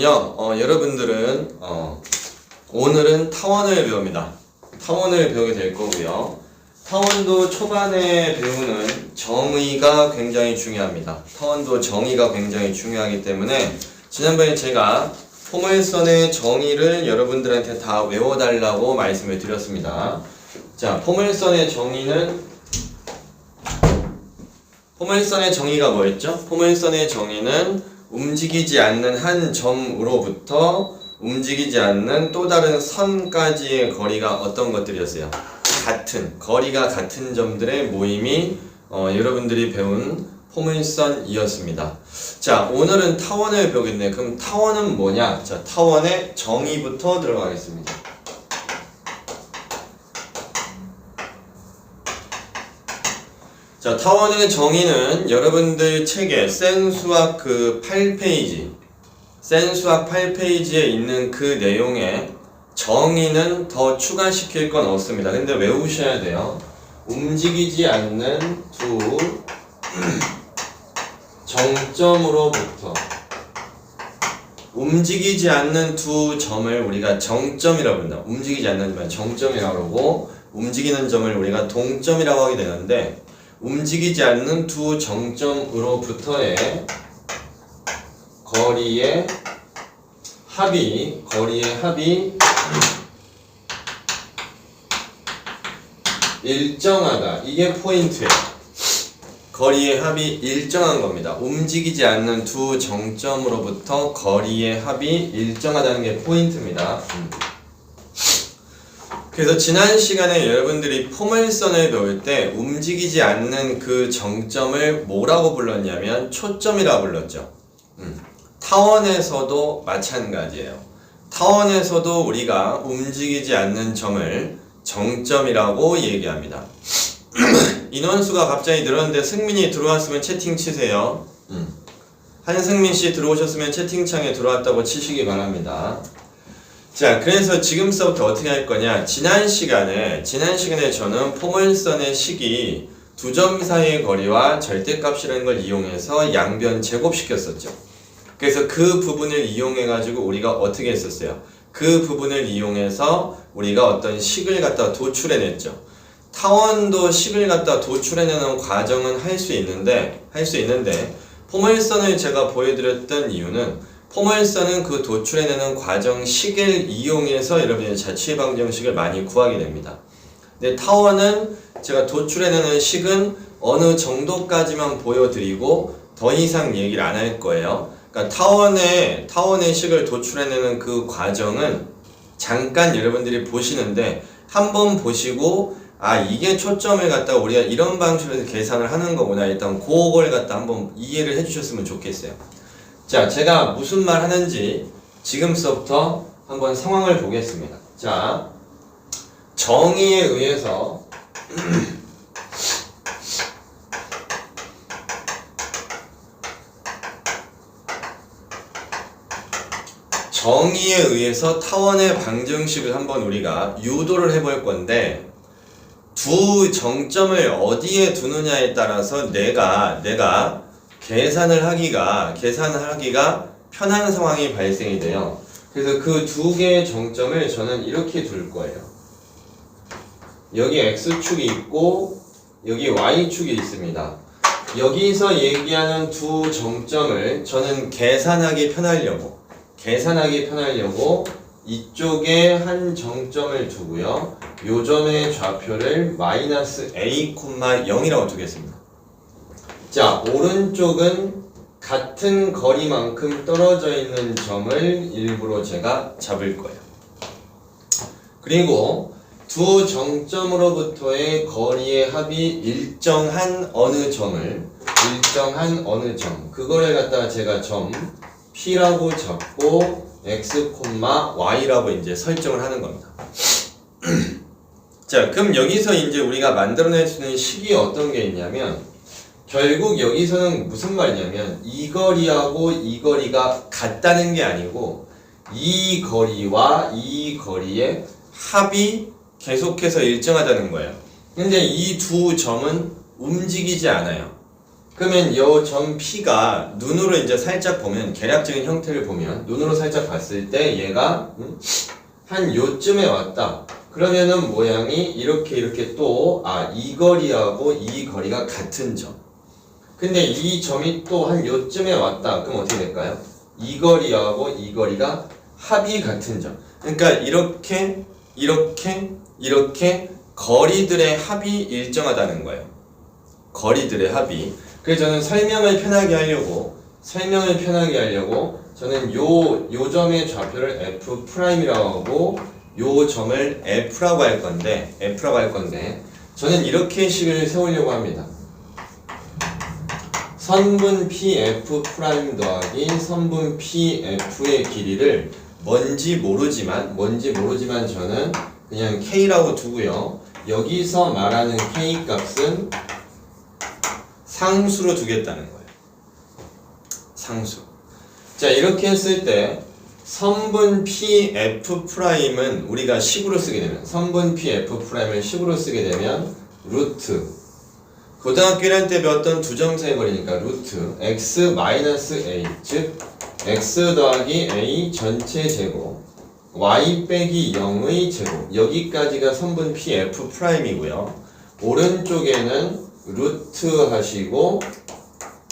그러면요, 여러분들은 오늘은 타원을 배웁니다. 타원을 배우게 될 거고요. 타원도 초반에 배우는 정의가 굉장히 중요합니다. 타원도 정의가 굉장히 중요하기 때문에 지난번에 제가 포물선의 정의를 여러분들한테 다 외워달라고 말씀을 드렸습니다. 자, 포물선의 정의가 뭐였죠? 포물선의 정의는 움직이지 않는 한 점으로부터 움직이지 않는 또 다른 선까지의 거리가 어떤 것들이었어요? 거리가 같은 점들의 모임이 여러분들이 배운 포물선이었습니다. 자, 오늘은 타원을 배우겠네요. 그럼 타원은 뭐냐? 자, 타원의 정의부터 들어가겠습니다. 자, 타원의 정의는 여러분들 책에 센수학 8페이지 센수학 8페이지에 있는 그 내용에 정의는 더 추가시킬 건 없습니다. 근데 외우셔야 돼요. 움직이지 않는 두 정점으로부터 움직이지 않는 두 점을 우리가 정점이라고 부른다. 움직이지 않는 점을 정점이라고 그러고 움직이는 점을 우리가 동점이라고 하게 되는데 움직이지 않는 두 정점으로부터의 거리의 합이 일정하다. 이게 포인트예요. 거리의 합이 일정한 겁니다. 움직이지 않는 두 정점으로부터 거리의 합이 일정하다는 게 포인트입니다. 그래서 지난 시간에 여러분들이 포물선을 배울 때 움직이지 않는 그 정점을 뭐라고 불렀냐면 초점이라고 불렀죠. 타원에서도 마찬가지예요. 타원에서도 우리가 움직이지 않는 점을 정점이라고 얘기합니다. 인원수가 갑자기 늘었는데 승민이 들어왔으면 채팅 치세요. 한승민씨 들어오셨으면 채팅창에 들어왔다고 치시기 바랍니다. 자, 그래서 지금서부터 어떻게 할 거냐? 지난 시간에 저는 포물선의 식이 두 점 사이의 거리와 절대값이라는 걸 이용해서 양변 제곱시켰었죠. 그래서 그 부분을 이용해가지고 우리가 어떻게 했었어요? 그 부분을 이용해서 우리가 어떤 식을 갖다 도출해냈죠. 타원도 식을 갖다 도출해내는 과정은 할 수 있는데 포물선을 제가 보여드렸던 이유는 포물선은 그 도출해내는 과정 식을 이용해서 여러분이 자취의 방정식을 많이 구하게 됩니다. 근데 타원은 제가 도출해내는 식은 어느 정도까지만 보여드리고 더 이상 얘기를 안 할 거예요. 그러니까 타원의 식을 도출해내는 그 과정은 잠깐 여러분들이 보시는데 한번 보시고 이게 초점을 갖다 우리가 이런 방식으로 계산을 하는 거구나. 일단 그걸 갖다 한번 이해를 해주셨으면 좋겠어요. 자, 제가 무슨 말 하는지 지금서부터 한번 상황을 보겠습니다. 자, 정의에 의해서 타원의 방정식을 한번 우리가 유도를 해볼 건데 두 정점을 어디에 두느냐에 따라서 내가 계산을 하기가 편한 상황이 발생이 돼요. 그래서 그 두 개의 정점을 저는 이렇게 둘 거예요. 여기 X축이 있고 여기 Y축이 있습니다. 여기서 얘기하는 두 정점을 저는 계산하기 편하려고 이쪽에 한 정점을 두고요. 요 점의 좌표를 -a, 0이라고 두겠습니다. 자, 오른쪽은 같은 거리만큼 떨어져 있는 점을 일부러 제가 잡을 거예요. 그리고 두 정점으로부터의 거리의 합이 일정한 어느 점 그거를 갖다가 제가 점 P라고 잡고 X, Y라고 이제 설정을 하는 겁니다. 자, 그럼 여기서 이제 우리가 만들어낼 수 있는 식이 어떤 게 있냐면 결국 여기서는 무슨 말이냐면 이 거리하고 이 거리가 같다는 게 아니고 이 거리와 이 거리의 합이 계속해서 일정하다는 거예요. 근데 이 두 점은 움직이지 않아요. 그러면 요 점 P가 눈으로 이제 살짝 보면 계략적인 형태를 보면 눈으로 살짝 봤을 때 얘가 한 요쯤에 왔다. 그러면은 모양이 이렇게 또 이 거리하고 이 거리가 같은 점. 근데 이 점이 또 한 요쯤에 왔다. 그럼 어떻게 될까요? 이 거리하고 이 거리가 합이 같은 점. 그러니까 이렇게 거리들의 합이 일정하다는 거예요. 거리들의 합이. 그래서 저는 설명을 편하게 하려고 저는 요 점의 좌표를 F'이라고 하고 요 점을 F라고 할 건데 저는 이렇게 식을 세우려고 합니다. 선분 PF' 더하기 선분 PF의 길이를 뭔지 모르지만 저는 그냥 K라고 두고요. 여기서 말하는 K 값은 상수로 두겠다는 거예요. 상수. 자, 이렇게 했을 때 선분 PF'은 우리가 식으로 쓰게 되면 선분 PF'을 식으로 쓰게 되면 루트 고등학교 1학년 때 배웠던 두 점 사이 거리니까 루트 x A 즉 x 더하기 a 전체 제곱 y 빼기 0의 제곱 여기까지가 선분 PF'이고요. 오른쪽에는 루트 하시고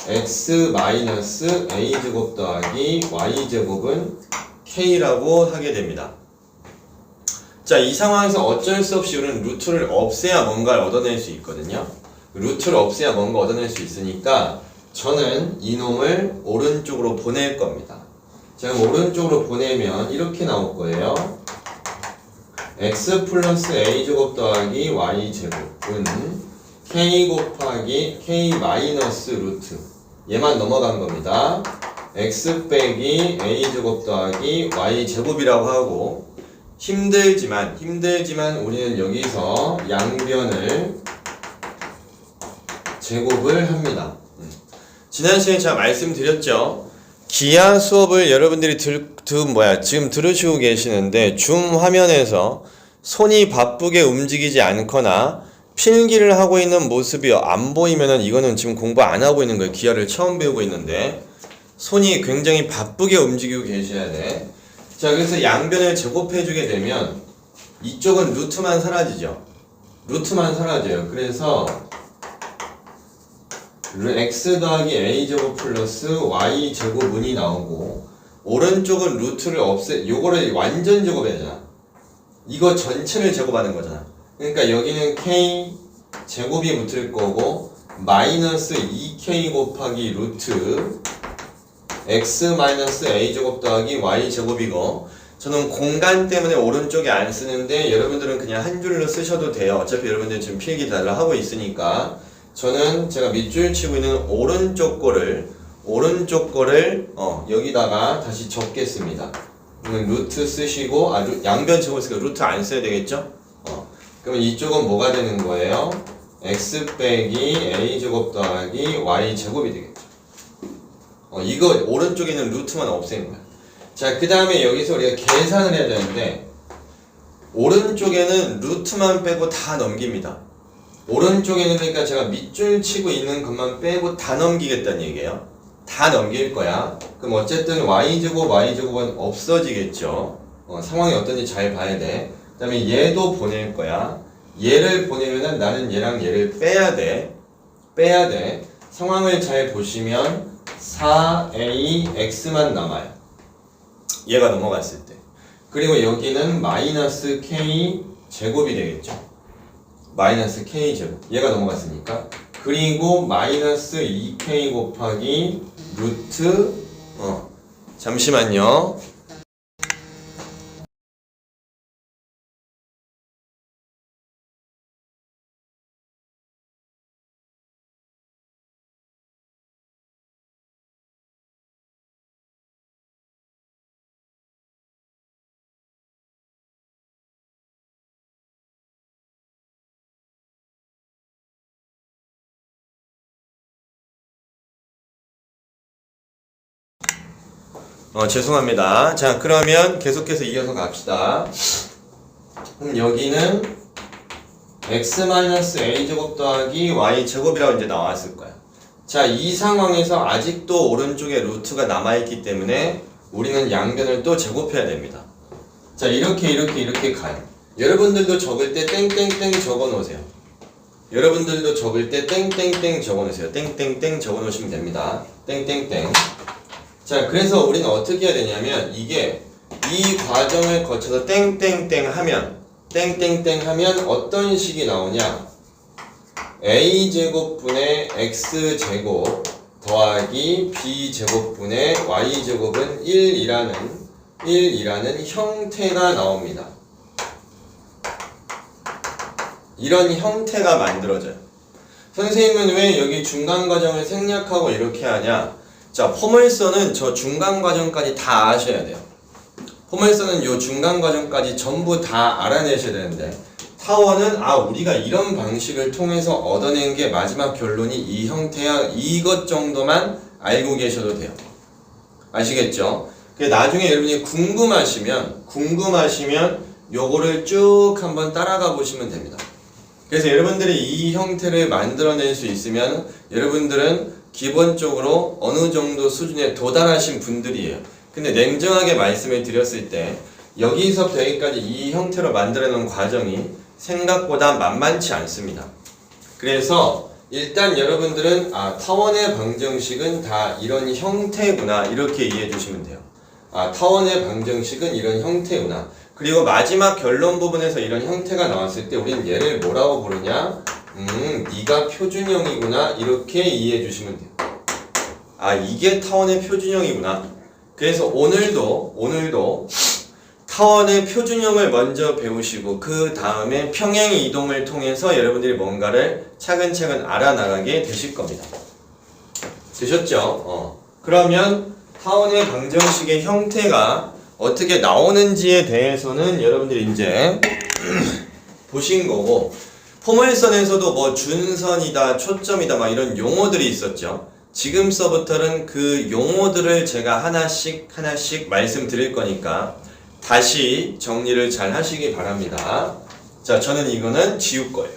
x a 제곱 더하기 y 제곱은 k라고 하게 됩니다. 자, 이 상황에서 어쩔 수 없이 우리는 루트를 없애야 뭔가를 얻어낼 수 있거든요. 루트를 없애야 뭔가 얻어낼 수 있으니까 저는 이놈을 오른쪽으로 보낼 겁니다. 제가 오른쪽으로 보내면 이렇게 나올 거예요. x 플러스 a 제곱 더하기 y 제곱은 k 곱하기 k 마이너스 루트 얘만 넘어간 겁니다. x 빼기 a 제곱 더하기 y 제곱이라고 하고 힘들지만 우리는 여기서 양변을 제곱을 합니다. 지난 시간에 제가 말씀드렸죠. 기하 수업을 여러분들이 지금 들으시고 계시는데 줌 화면에서 손이 바쁘게 움직이지 않거나 필기를 하고 있는 모습이 안 보이면은 이거는 지금 공부 안 하고 있는 거예요. 기하를 처음 배우고 있는데 손이 굉장히 바쁘게 움직이고 계셔야 돼. 자, 그래서 양변을 제곱해 주게 되면 이쪽은 루트만 사라지죠. 루트만 사라져요. 그래서 x 더하기 a 제곱 플러스 y 제곱은이 나오고 오른쪽은 루트를 요거를 완전 제곱해야잖아. 이거 전체를 제곱하는 거잖아. 그러니까 여기는 k 제곱이 붙을 거고 마이너스 2k 곱하기 루트 x 마이너스 a 제곱 더하기 y 제곱이고 저는 공간 때문에 오른쪽에 안 쓰는데 여러분들은 그냥 한 줄로 쓰셔도 돼요. 어차피 여러분들 지금 필기 다 하고 있으니까 저는 제가 밑줄 치고 있는 오른쪽 거를 여기다가 다시 적겠습니다. 루트 쓰시고 양변 제곱 쓰니까 루트 안 써야 되겠죠? 그러면 이쪽은 뭐가 되는 거예요? x 빼기 a 제곱 더하기 y 제곱이 되겠죠. 이거 오른쪽에 있는 루트만 없애는 거야. 자, 그 다음에 여기서 우리가 계산을 해야 되는데 오른쪽에는 루트만 빼고 다 넘깁니다. 오른쪽에는 그러니까 제가 밑줄 치고 있는 것만 빼고 다 넘기겠다는 얘기예요. 다 넘길 거야. 그럼 어쨌든 y제곱은 없어지겠죠. 상황이 어떤지 잘 봐야 돼. 그 다음에 얘도 보낼 거야. 얘를 보내면은 나는 얘랑 얘를 빼야 돼. 상황을 잘 보시면 4ax만 남아요. 얘가 넘어갔을 때. 그리고 여기는 마이너스 k 제곱이 되겠죠. 마이너스 k 제곱. 얘가 넘어갔으니까. 그리고 마이너스 2k 곱하기 루트 잠시만요. 죄송합니다. 자, 그러면 계속해서 이어서 갑시다. 그럼 여기는 x-a 제곱 더하기 y 제곱이라고 이제 나왔을 거야. 자, 이 상황에서 아직도 오른쪽에 루트가 남아있기 때문에 우리는 양변을 또 제곱해야 됩니다. 자, 이렇게 가요. 여러분들도 적을 때 땡땡땡 적어 놓으세요. 여러분들도 적을 때 땡땡땡 적어 놓으세요. 땡땡땡 적어 놓으시면 됩니다. 땡땡땡. 자, 그래서 우리는 어떻게 해야 되냐면, 이게 이 과정을 거쳐서 땡땡땡 하면 어떤 식이 나오냐? a제곱분의 x제곱 더하기 b제곱분의 y제곱은 1이라는 형태가 나옵니다. 이런 형태가 만들어져요. 선생님은 왜 여기 중간 과정을 생략하고 이렇게 하냐? 자, 포멀선은 저 중간 과정까지 다 아셔야 돼요. 포멀선은 요 중간 과정까지 전부 다 알아내셔야 되는데, 타원은 우리가 이런 방식을 통해서 얻어낸 게 마지막 결론이 이 형태야, 이것 정도만 알고 계셔도 돼요. 아시겠죠? 나중에 여러분이 궁금하시면 요거를 쭉 한번 따라가 보시면 됩니다. 그래서 여러분들이 이 형태를 만들어낼 수 있으면 여러분들은 기본적으로 어느 정도 수준에 도달하신 분들이에요. 근데 냉정하게 말씀을 드렸을 때 여기서부터 여기까지 이 형태로 만들어 놓은 과정이 생각보다 만만치 않습니다. 그래서 일단 여러분들은 타원의 방정식은 다 이런 형태구나, 이렇게 이해해 주시면 돼요. 타원의 방정식은 이런 형태구나. 그리고 마지막 결론 부분에서 이런 형태가 나왔을 때 우리는 얘를 뭐라고 부르냐? 네가 표준형이구나, 이렇게 이해해 주시면 돼요. 이게 타원의 표준형이구나. 그래서 오늘도 타원의 표준형을 먼저 배우시고 그 다음에 평행 이동을 통해서 여러분들이 뭔가를 차근차근 알아나가게 되실 겁니다. 되셨죠? 그러면 타원의 방정식의 형태가 어떻게 나오는지에 대해서는 여러분들이 이제 보신 거고, 포멀선에서도 뭐 준선이다, 초점이다 막 이런 용어들이 있었죠. 지금서부터는 그 용어들을 제가 하나씩 말씀드릴 거니까 다시 정리를 잘 하시기 바랍니다. 자, 저는 이거는 지울 거예요.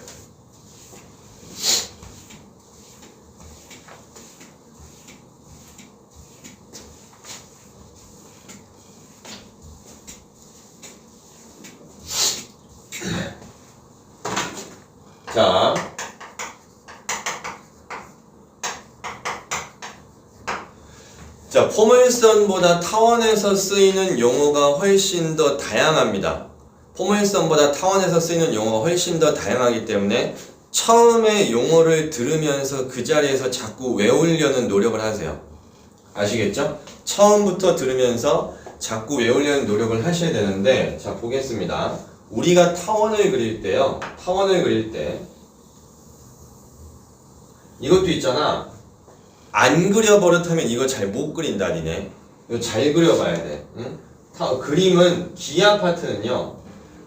자, 포멀선보다 타원에서 쓰이는 용어가 훨씬 더 다양합니다. 포멀선보다 타원에서 쓰이는 용어가 훨씬 더 다양하기 때문에 처음에 용어를 들으면서 그 자리에서 자꾸 외우려는 노력을 하세요. 아시겠죠? 처음부터 들으면서 자꾸 외우려는 노력을 하셔야 되는데, 자, 보겠습니다. 우리가 타원을 그릴 때요, 이것도 있잖아. 안 그려버릇하면 이거 잘 못 그린다, 니네. 이거 잘 그려봐야 돼. 응? 그림은, 기하 파트는요,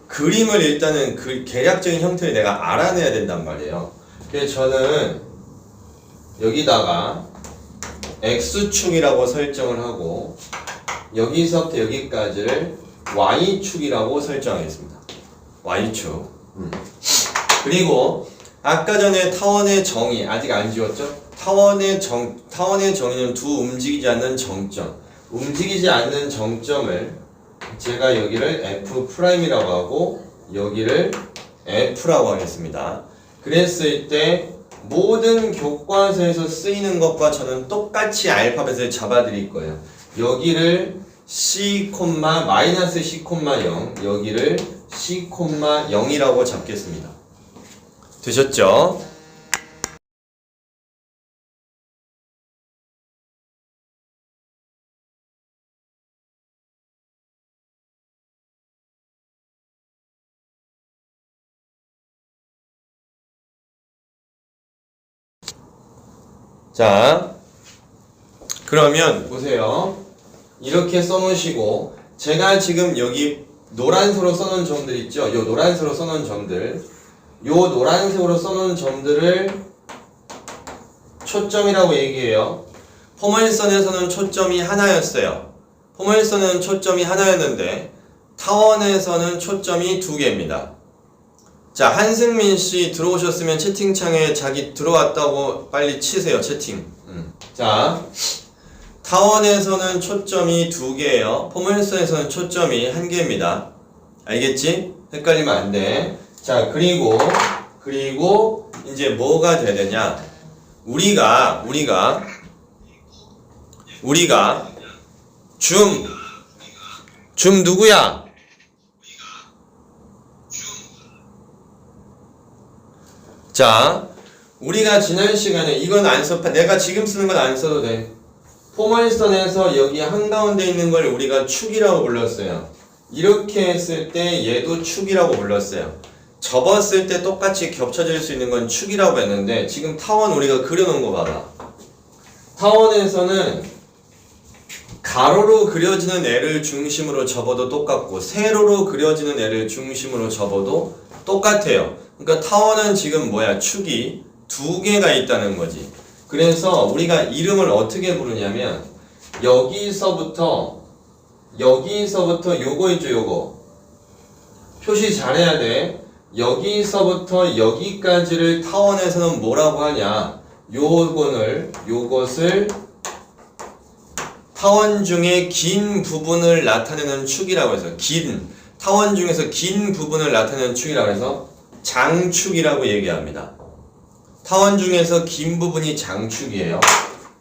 그림을 일단은 그 계략적인 형태를 내가 알아내야 된단 말이에요. 그래서 저는 여기다가 X축이라고 설정을 하고, 여기서부터 여기까지를 Y축이라고 설정하겠습니다. Y축. 그리고 아까 전에 타원의 정의 아직 안 지웠죠? 타원의 정의는 두 움직이지 않는 정점. 움직이지 않는 정점을 제가 여기를 F'이라고 하고 여기를 F라고 하겠습니다. 그랬을 때 모든 교과서에서 쓰이는 것과 저는 똑같이 알파벳을 잡아드릴 거예요. 여기를 C, 마이너스 C,0 여기를 C,0이라고 잡겠습니다. 되셨죠? 자, 그러면 보세요. 이렇게 써놓으시고, 제가 지금 여기 노란색으로 써놓은 점들 있죠? 요 노란색으로 써놓은 점들을 초점이라고 얘기해요. 포멀선에서는 초점이 하나였어요. 포멀선은 초점이 하나였는데 타원에서는 초점이 두 개입니다. 자, 한승민 씨 들어오셨으면 채팅창에 자기 들어왔다고 빨리 치세요, 채팅. 자, 타원에서는 초점이 2개예요. 포멀선에서는 초점이 1개입니다. 알겠지? 헷갈리면 안 돼. 자, 그리고 이제 뭐가 돼야 되냐? 우리가 줌 누구야? 자, 우리가 지난 시간에 이건 안 써, 내가 지금 쓰는 건 안 써도 돼. 포멀선에서 여기 한가운데 있는 걸 우리가 축이라고 불렀어요. 이렇게 했을 때 얘도 축이라고 불렀어요. 접었을 때 똑같이 겹쳐질 수 있는 건 축이라고 했는데 지금 타원 우리가 그려놓은 거 봐봐. 타원에서는 가로로 그려지는 애를 중심으로 접어도 똑같고 세로로 그려지는 애를 중심으로 접어도 똑같아요. 그러니까 타원은 지금 뭐야? 축이 2개가 있다는 거지. 그래서 우리가 이름을 어떻게 부르냐면 여기서부터 요거 있죠, 요거. 표시 잘해야 돼. 여기서부터 여기까지를 타원에서는 뭐라고 하냐? 요것을 타원 중에 긴 부분을 나타내는 축이라고 해서 타원 중에서 긴 부분을 나타내는 축이라고 해서 장축이라고 얘기합니다. 타원 중에서 긴 부분이 장축이에요.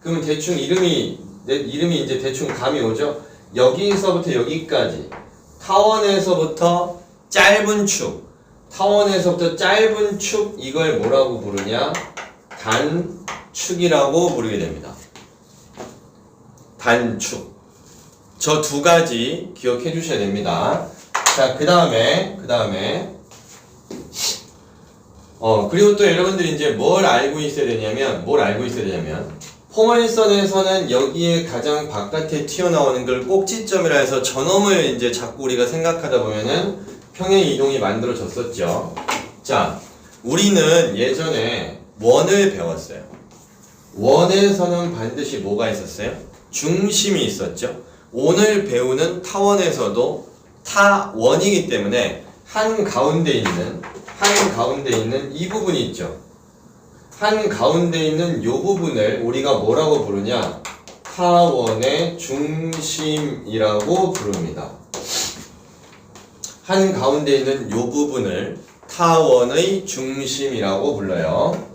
그러면 대충 이름이 이제 대충 감이 오죠? 여기서부터 여기까지 타원에서부터 짧은 축 이걸 뭐라고 부르냐? 단축이라고 부르게 됩니다. 단축. 저 2가지 기억해 주셔야 됩니다. 자, 그 다음에 그리고 또 여러분들이 이제 뭘 알고 있어야 되냐면 포멀선에서는 여기에 가장 바깥에 튀어나오는 걸 꼭지점이라 해서 저놈을 이제 자꾸 우리가 생각하다 보면은 평행 이동이 만들어졌었죠. 자, 우리는 예전에 원을 배웠어요. 원에서는 반드시 뭐가 있었어요? 중심이 있었죠. 오늘 배우는 타원에서도 타원이기 때문에 한가운데 있는 이 부분이 있죠. 한가운데 있는 요 부분을 우리가 뭐라고 부르냐? 타원의 중심이라고 부릅니다. 한가운데 있는 요 부분을 타원의 중심이라고 불러요.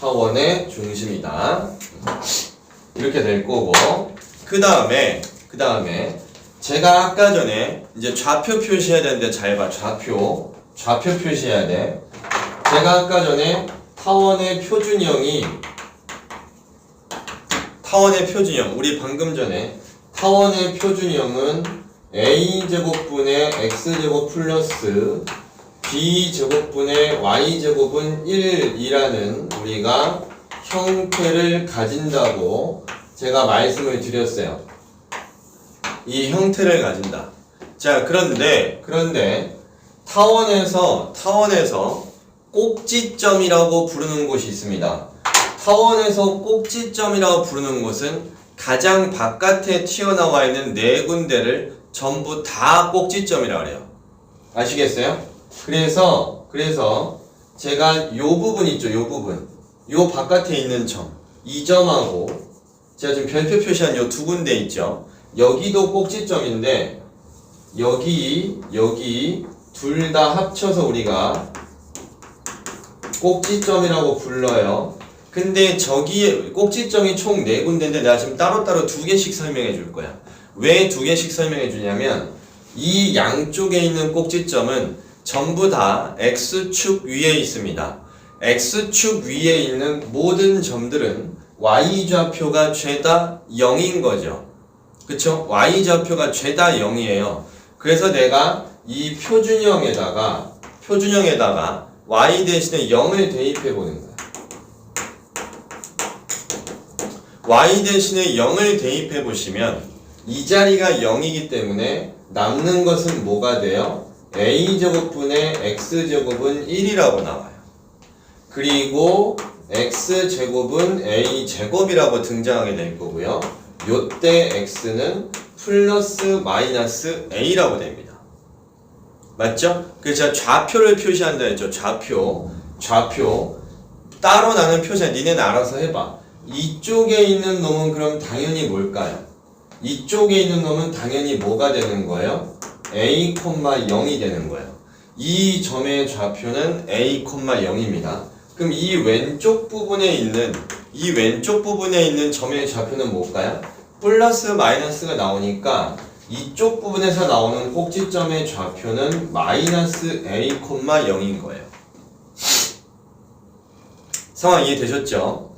타원의 중심이다. 이렇게 될 거고, 그 다음에 제가 아까 전에 이제 좌표 표시해야 되는데 잘 봐. 좌표 표시해야 돼. 제가 아까 전에 타원의 표준형 우리 방금 전에 타원의 표준형은 a제곱분의 x제곱 플러스 b제곱분의 y제곱은 1이라는 우리가 형태를 가진다고 제가 말씀을 드렸어요. 이 형태를 가진다. 자, 그런데 타원에서 꼭지점이라고 부르는 곳이 있습니다. 타원에서 꼭지점이라고 부르는 곳은 가장 바깥에 튀어나와 있는 4군데를 전부 다 꼭지점이라고 해요. 아시겠어요? 그래서 제가 요 부분 있죠, 요 부분. 요 바깥에 있는 점, 이 점하고 제가 지금 별표 표시한 요 2군데 있죠. 여기도 꼭지점인데 여기 둘 다 합쳐서 우리가 꼭지점이라고 불러요. 근데 저기 꼭지점이 총 4군데인데 내가 지금 따로따로 2개씩 설명해 줄 거야. 왜 2개씩 설명해 주냐면 이 양쪽에 있는 꼭지점은 전부 다 X축 위에 있습니다. X축 위에 있는 모든 점들은 Y좌표가 죄다 0인 거죠. 그쵸? Y좌표가 죄다 0이에요. 그래서 내가 이 표준형에다가 Y 대신에 0을 대입해 보는 거야. Y 대신에 0을 대입해 보시면 이 자리가 0이기 때문에 남는 것은 뭐가 돼요? A제곱분의 X제곱은 1이라고 나와요. 그리고 X제곱은 A제곱이라고 등장하게 될 거고요. 요때 X는 플러스 마이너스 A라고 됩니다. 맞죠? 그래서 제가 좌표를 표시한다 했죠. 좌표 따로 나는 표시. 니네는 알아서 해봐. 이쪽에 있는 놈은 그럼 당연히 뭘까요? 이쪽에 있는 놈은 당연히 뭐가 되는 거예요? a, 0이 되는 거예요. 이 점의 좌표는 a, 0입니다. 그럼 이 왼쪽 부분에 있는 점의 좌표는 뭘까요? 플러스 마이너스가 나오니까 이쪽 부분에서 나오는 꼭지점의 좌표는 마이너스 a, 0인 거예요. 상황 이해되셨죠?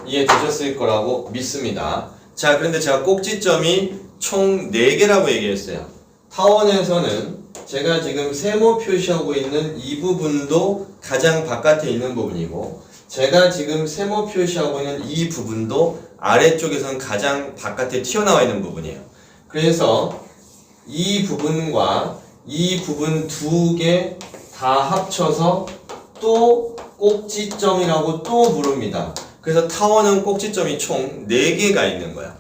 이해되셨을 거라고 믿습니다. 자, 그런데 제가 꼭지점이 총 4개라고 얘기했어요. 타원에서는 제가 지금 세모 표시하고 있는 이 부분도 가장 바깥에 있는 부분이고, 제가 지금 세모 표시하고 있는 이 부분도 아래쪽에서는 가장 바깥에 튀어나와 있는 부분이에요. 그래서 이 부분과 이 부분 2개 다 합쳐서 또 꼭지점이라고 또 부릅니다. 그래서 타원은 꼭지점이 총 4개가 있는 거야.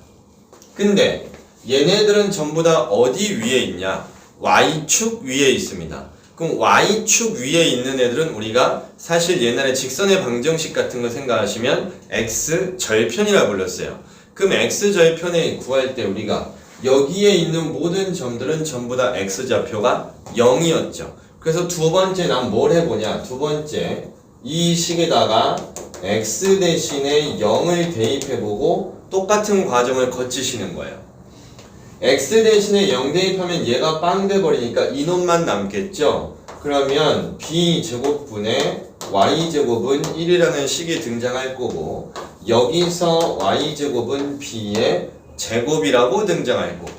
근데 얘네들은 전부 다 어디 위에 있냐? Y축 위에 있습니다. 그럼 Y축 위에 있는 애들은 우리가 사실 옛날에 직선의 방정식 같은 거 생각하시면 X절편이라 불렀어요. 그럼 X절편에 구할 때 우리가 여기에 있는 모든 점들은 전부 다 X좌표가 0이었죠. 그래서 두 번째 난 뭘 해보냐? 두 번째 이 식에다가 X 대신에 0을 대입해보고 똑같은 과정을 거치시는 거예요. X 대신에 0 대입하면 얘가 빵 돼버리니까 이놈만 남겠죠? 그러면 B제곱분의 Y제곱은 1이라는 식이 등장할 거고, 여기서 Y제곱은 B의 제곱이라고 등장할 거고,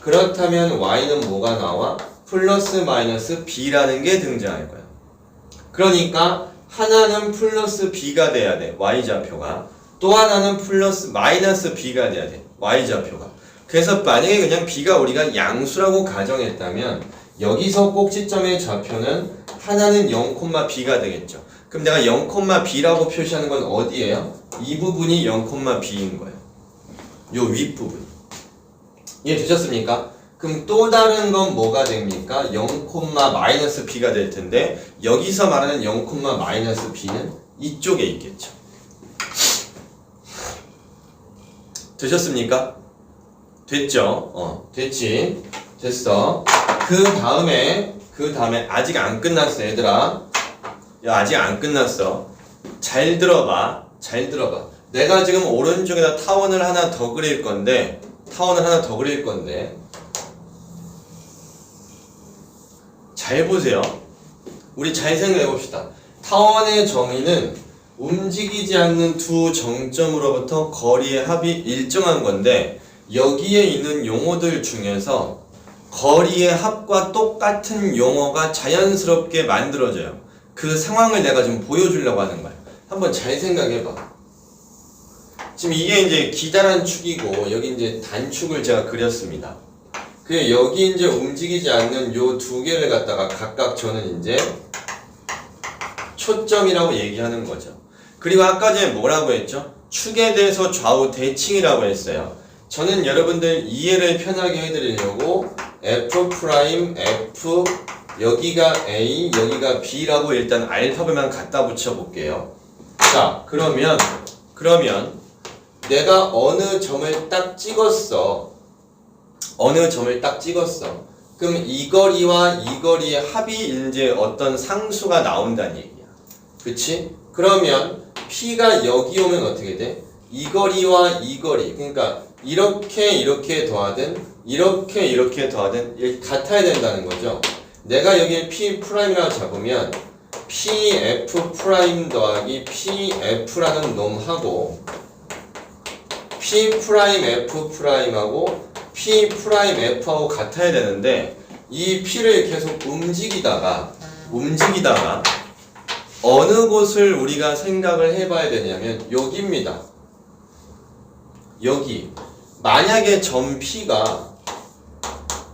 그렇다면 Y는 뭐가 나와? 플러스 마이너스 B라는 게 등장할 거예요. 그러니까 하나는 플러스 B가 돼야 돼, Y좌표가. 또 하나는 플러스 마이너스 B가 돼야 돼, Y좌표가. 그래서 만약에 그냥 B가 우리가 양수라고 가정했다면 여기서 꼭지점의 좌표는 하나는 0,B가 되겠죠. 그럼 내가 0,B라고 표시하는 건 어디예요? 이 부분이 0,B인 거예요. 요 윗부분. 이해되셨습니까? 그럼 또 다른 건 뭐가 됩니까? 0,-B가 될 텐데 여기서 말하는 0,-B는 이쪽에 있겠죠. 되셨습니까? 됐죠? 됐지? 됐어. 그 다음에 아직 안 끝났어, 얘들아. 야, 아직 안 끝났어. 잘 들어봐. 내가 지금 오른쪽에다 타원을 하나 더 그릴 건데 잘 보세요. 우리 잘 생각해 봅시다. 타원의 정의는 움직이지 않는 두 정점으로부터 거리의 합이 일정한 건데, 여기에 있는 용어들 중에서 거리의 합과 똑같은 용어가 자연스럽게 만들어져요. 그 상황을 내가 지금 보여주려고 하는 거야. 한번 잘 생각해봐. 지금 이게 이제 기다란 축이고 여기 이제 단축을 제가 그렸습니다. 그 여기 이제 움직이지 않는 요 두 개를 갖다가 각각 저는 이제 초점이라고 얘기하는 거죠. 그리고 아까 전에 뭐라고 했죠? 축에 대해서 좌우 대칭이라고 했어요. 저는 여러분들 이해를 편하게 해드리려고 F', F, 여기가 A, 여기가 B라고 일단 알파벳만 갖다 붙여 볼게요. 자, 그러면 내가 어느 점을 딱 찍었어. 그럼 이 거리와 이 거리의 합이 이제 어떤 상수가 나온다는 얘기야. 그치? 그러면 P가 여기 오면 어떻게 돼? 이 거리와 이 거리, 그러니까 이렇게 더하든 이렇게 더하든 같아야 된다는 거죠. 내가 여기에 P'이라고 잡으면 PF' 더하기 PF라는 놈하고 P'F'하고 P'F하고 같아야 되는데, 이 P를 계속 움직이다가 어느 곳을 우리가 생각을 해봐야 되냐면 여기입니다. 여기. 만약에 점 P가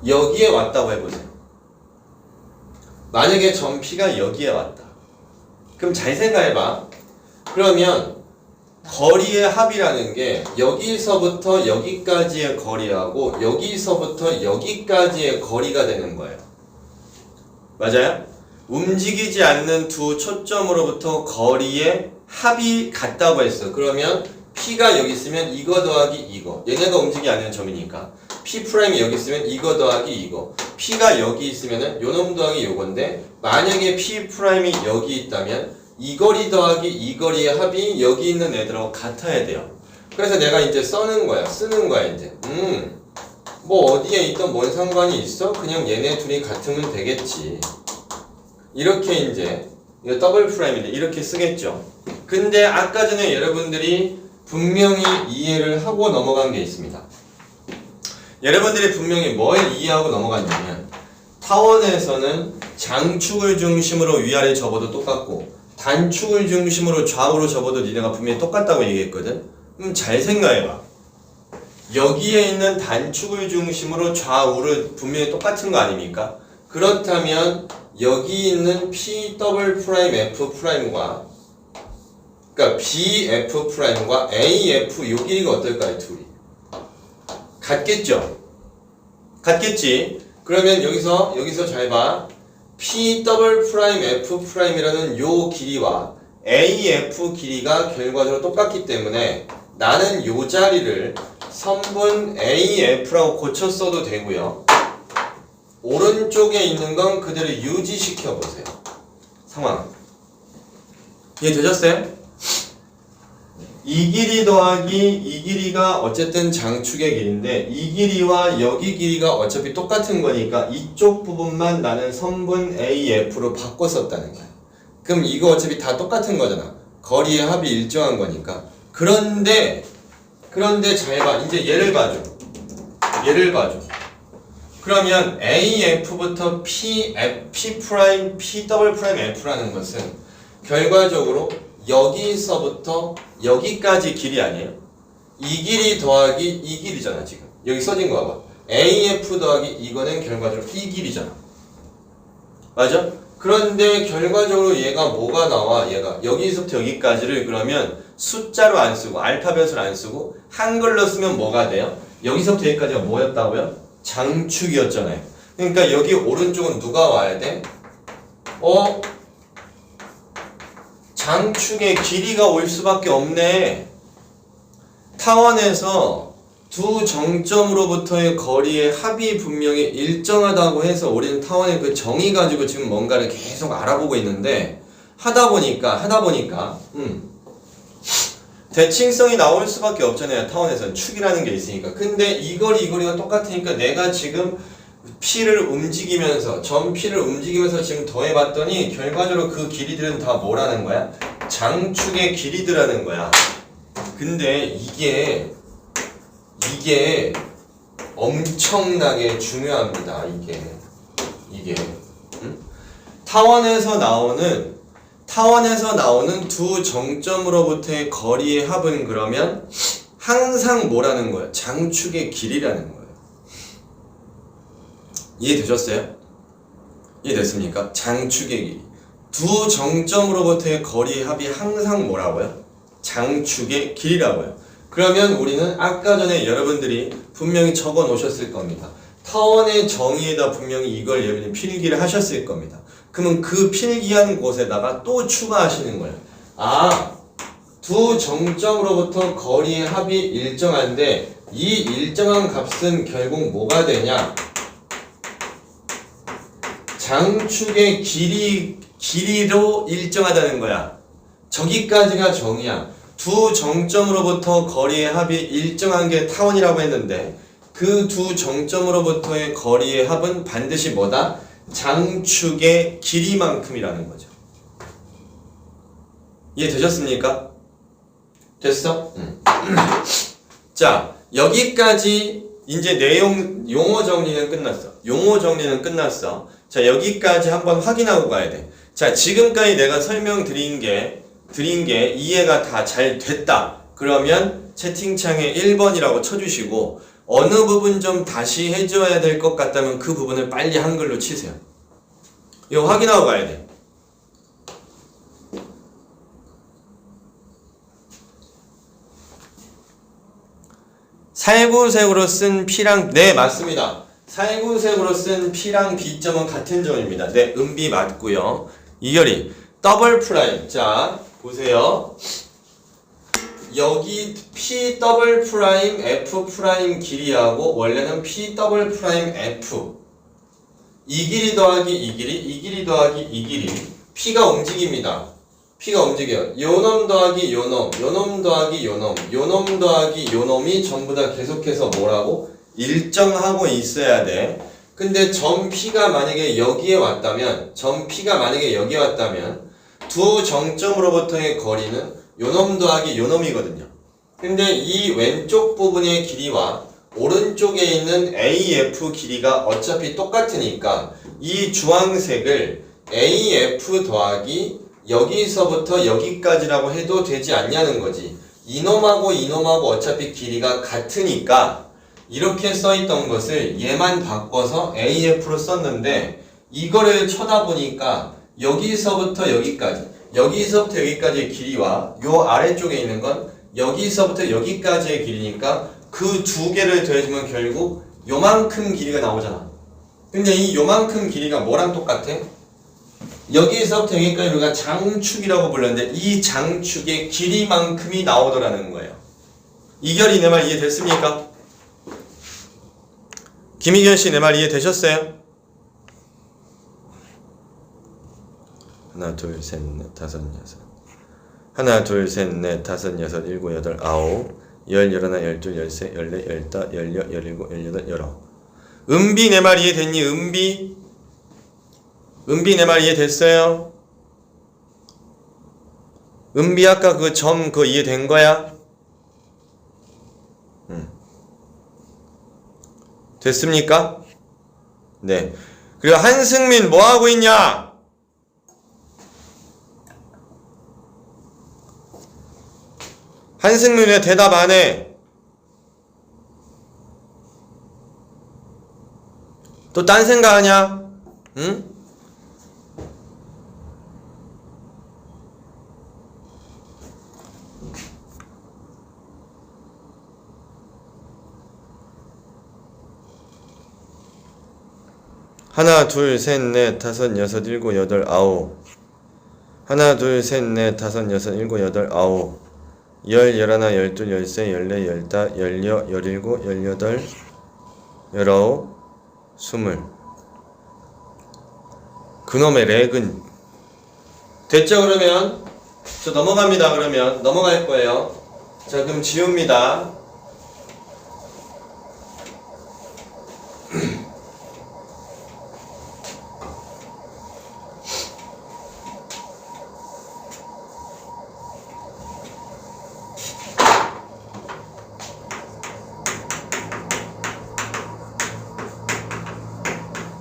여기에 왔다고 해보세요. 만약에 점 P가 여기에 왔다. 그럼 잘 생각해봐. 그러면 거리의 합이라는 게 여기서부터 여기까지의 거리하고 여기서부터 여기까지의 거리가 되는 거예요. 맞아요? 움직이지 않는 두 초점으로부터 거리의 합이 같다고 했어. 그러면 P가 여기 있으면 이거 더하기 이거. 얘네가 움직이지 않는 점이니까. P'이 여기 있으면 이거 더하기 이거. P가 여기 있으면은 요놈 더하기 요건데, 만약에 P'이 여기 있다면 이 거리 더하기 이 거리의 합이 여기 있는 애들하고 같아야 돼요. 그래서 내가 이제 쓰는 거야 이제. 뭐 어디에 있던 뭔 상관이 있어? 그냥 얘네 둘이 같으면 되겠지. 이렇게 이제 이거 더블 프라임인데 이렇게 쓰겠죠. 근데 아까 전에 여러분들이 분명히 이해를 하고 넘어간 게 있습니다. 여러분들이 분명히 뭘 이해하고 넘어갔냐면, 타원에서는 장축을 중심으로 위아래 접어도 똑같고 단축을 중심으로 좌우로 접어도 니네가 분명히 똑같다고 얘기했거든. 그럼 잘 생각해봐. 여기에 있는 단축을 중심으로 좌우를 분명히 똑같은 거 아닙니까? 그렇다면 여기 있는 P 더블 프라임 F 프라임과, 그러니까 BF 프라임과 AF 요 길이가 어떨까요? 둘이 같겠죠? 같겠지? 그러면 여기서 잘 봐. P 더블 프라임 F 프라임이라는 요 길이와 AF 길이가 결과적으로 똑같기 때문에 나는 요 자리를 선분 AF라고 고쳐 써도 되고요. 오른쪽에 있는 건 그대로 유지시켜 보세요. 상황 이해되셨어요? 이 길이 더하기 이 길이가 어쨌든 장축의 길인데, 이 길이와 여기 길이가 어차피 똑같은 거니까 이쪽 부분만 나는 선분 AF로 바꿔 썼다는 거야. 그럼 이거 어차피 다 똑같은 거잖아. 거리의 합이 일정한 거니까. 그런데 잘 봐. 이제 얘를 봐줘. 그러면 AF부터 P 프라임, P 더블 프라임 F라는 것은 결과적으로 여기서부터 여기까지 길이 아니에요? 이 길이 더하기 이 길이잖아. 지금 여기 써진 거 봐봐. AF 더하기 이거는 결과적으로 이 길이잖아. 맞아? 그런데 결과적으로 얘가 뭐가 나와? 얘가 여기서부터 여기까지를 그러면 숫자로 안 쓰고 알파벳을 안 쓰고 한글로 쓰면 뭐가 돼요? 여기서부터 여기까지가 뭐였다고요? 장축이었잖아요. 그러니까 여기 오른쪽은 누가 와야 돼? 장축의 길이가 올 수밖에 없네. 타원에서 두 정점으로부터의 거리의 합이 분명히 일정하다고 해서 우리는 타원의 그 정의 가지고 지금 뭔가를 계속 알아보고 있는데, 하다 보니까 대칭성이 나올 수밖에 없잖아요. 타원에서는 축이라는 게 있으니까. 근데 이 거리가 똑같으니까 내가 지금 P를 움직이면서 점 P를 움직이면서 지금 더해봤더니 결과적으로 그 길이들은 다 뭐라는 거야? 장축의 길이들라는 거야. 근데 이게 엄청나게 중요합니다. 이게 타원에서 나오는 두 정점으로부터의 거리의 합은 그러면 항상 뭐라는 거야? 장축의 길이라는 거예요. 이해되셨어요? 이해됐습니까? 장축의 길이. 두 정점으로부터의 거리의 합이 항상 뭐라고요? 장축의 길이라고요. 그러면 우리는 아까 전에 여러분들이 분명히 적어 놓으셨을 겁니다. 타원의 정의에다 분명히 이걸 여러분이 필기를 하셨을 겁니다. 그러면 그 필기한 곳에다가 또 추가하시는 거예요. 두 정점으로부터 거리의 합이 일정한데 이 일정한 값은 결국 뭐가 되냐? 장축의 길이로 일정하다는 거야. 저기까지가 정의야. 두 정점으로부터 거리의 합이 일정한 게 타원이라고 했는데 그 두 정점으로부터의 거리의 합은 반드시 뭐다? 장축의 길이만큼이라는 거죠. 이해되셨습니까? 됐어? 자, 여기까지 이제 용어 정리는 끝났어. 자, 여기까지 한번 확인하고 가야 돼. 자, 지금까지 내가 설명드린 게 이해가 다 잘 됐다. 그러면 채팅창에 1번이라고 쳐주시고, 어느 부분 좀 다시 해줘야 될 것 같다면 그 부분을 빨리 한글로 치세요. 이거 확인하고 가야 돼. 살구색으로 쓴 P랑, 네, 맞습니다. 살구색으로 쓴 P랑 B점은 같은 점입니다. 네, 음비 맞고요. 이결이 더블 프라임. 자, 보세요. 여기 P 더블 프라임 F 프라임 길이하고 원래는 P 더블 프라임 F 이 길이 더하기 이 길이, 이 길이 더하기 이 길이 P가 움직입니다. P가 움직여요. 요놈 더하기 요놈, 요놈 더하기 요놈, 요놈 더하기 요놈이 전부 다 계속해서 뭐라고? 일정하고 있어야 돼. 근데 점 P가 만약에 여기에 왔다면, 점 P가 만약에 여기에 왔다면 두 정점으로부터의 거리는 요놈 더하기 요놈이거든요. 근데 이 왼쪽 부분의 길이와 오른쪽에 있는 AF 길이가 어차피 똑같으니까 이 주황색을 AF 더하기 여기서부터 여기까지라고 해도 되지 않냐는 거지. 이놈하고 이놈하고 어차피 길이가 같으니까 이렇게 써있던 것을 얘만 바꿔서 AF로 썼는데 이거를 쳐다보니까 여기서부터 여기까지 여기서부터 여기까지의 길이와 요 아래쪽에 있는 건 여기서부터 여기까지의 길이니까 그 두 개를 더해주면 결국 요만큼 길이가 나오잖아. 근데 이 요만큼 길이가 뭐랑 똑같아? 여기서부터 여기까지 우리가 장축이라고 불렀는데 이 장축의 길이만큼이 나오더라는 거예요. 이결이 내 말 이해됐습니까? 김희견 씨 내 말 이해되셨어요? 하나 둘 셋 넷 다섯 여섯 하나 둘 셋 넷 다섯 여섯 일곱 여덟 아홉 열 열하나 열둘 열셋 열넷 열다 열여 열일곱 열여덟 열아홉. 은비 내 말 이해됐니? 은비 내 말 이해됐어요? 은비 아까 그 점 그거 이해된 거야? 됐습니까? 네. 그리고 한승민 뭐 하고 있냐? 한승민 왜 대답 안 해? 또 딴 생각하냐? 응? 하나 둘 셋 넷 다섯 여섯 일곱 여덟 아홉 하나 둘 셋 넷 다섯 여섯 일곱 여덟 아홉 열 열하나 열둘 열셋 열넷 열다 열여 열일곱 열여덟 열아홉 스물. 그놈의 렉은 됐죠? 그러면 저 넘어갑니다. 그러면 넘어갈 거예요. 자, 그럼 지웁니다.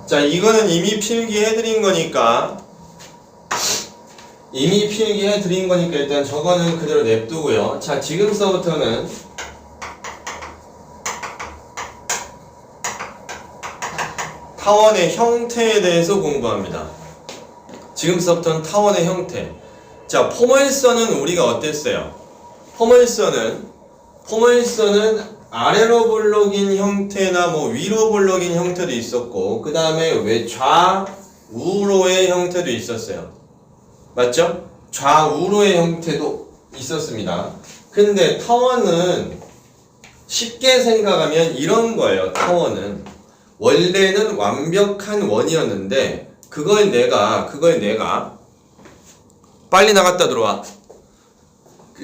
자, 이거는 이미 필기해드린 거니까 일단 저거는 그대로 냅두고요. 자, 지금서부터는 타원의 형태에 대해서 공부합니다. 지금서부터는 타원의 형태. 자, 포멀선은 우리가 어땠어요? 포멀선은 아래로 볼록인 형태나 뭐 위로 볼록인 형태도 있었고 그 다음에 왜 좌우로의 형태도 있었어요. 맞죠? 좌우로의 형태도 있었습니다. 근데 타원은 쉽게 생각하면 이런 거예요. 타원은 원래는 완벽한 원이었는데 그걸 내가 빨리 나갔다 들어와.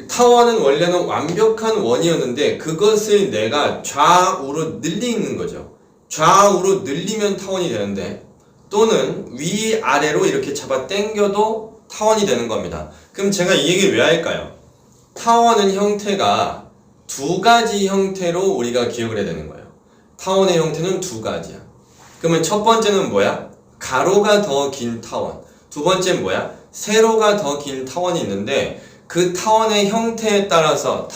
타원은 원래는 완벽한 원이었는데 그것을 내가 좌우로 늘리는 거죠. 좌우로 늘리면 타원이 되는데 또는 위아래로 이렇게 잡아 당겨도 타원이 되는 겁니다. 그럼 제가 이 얘기를 왜 할까요? 타원은 형태가 두 가지 형태로 우리가 기억을 해야 되는 거예요. 타원의 형태는 두 가지야. 그러면 첫 번째는 뭐야? 가로가 더 긴 타원. 두 번째는 뭐야? 세로가 더 긴 타원이 있는데 그 타원의 형태에 따라서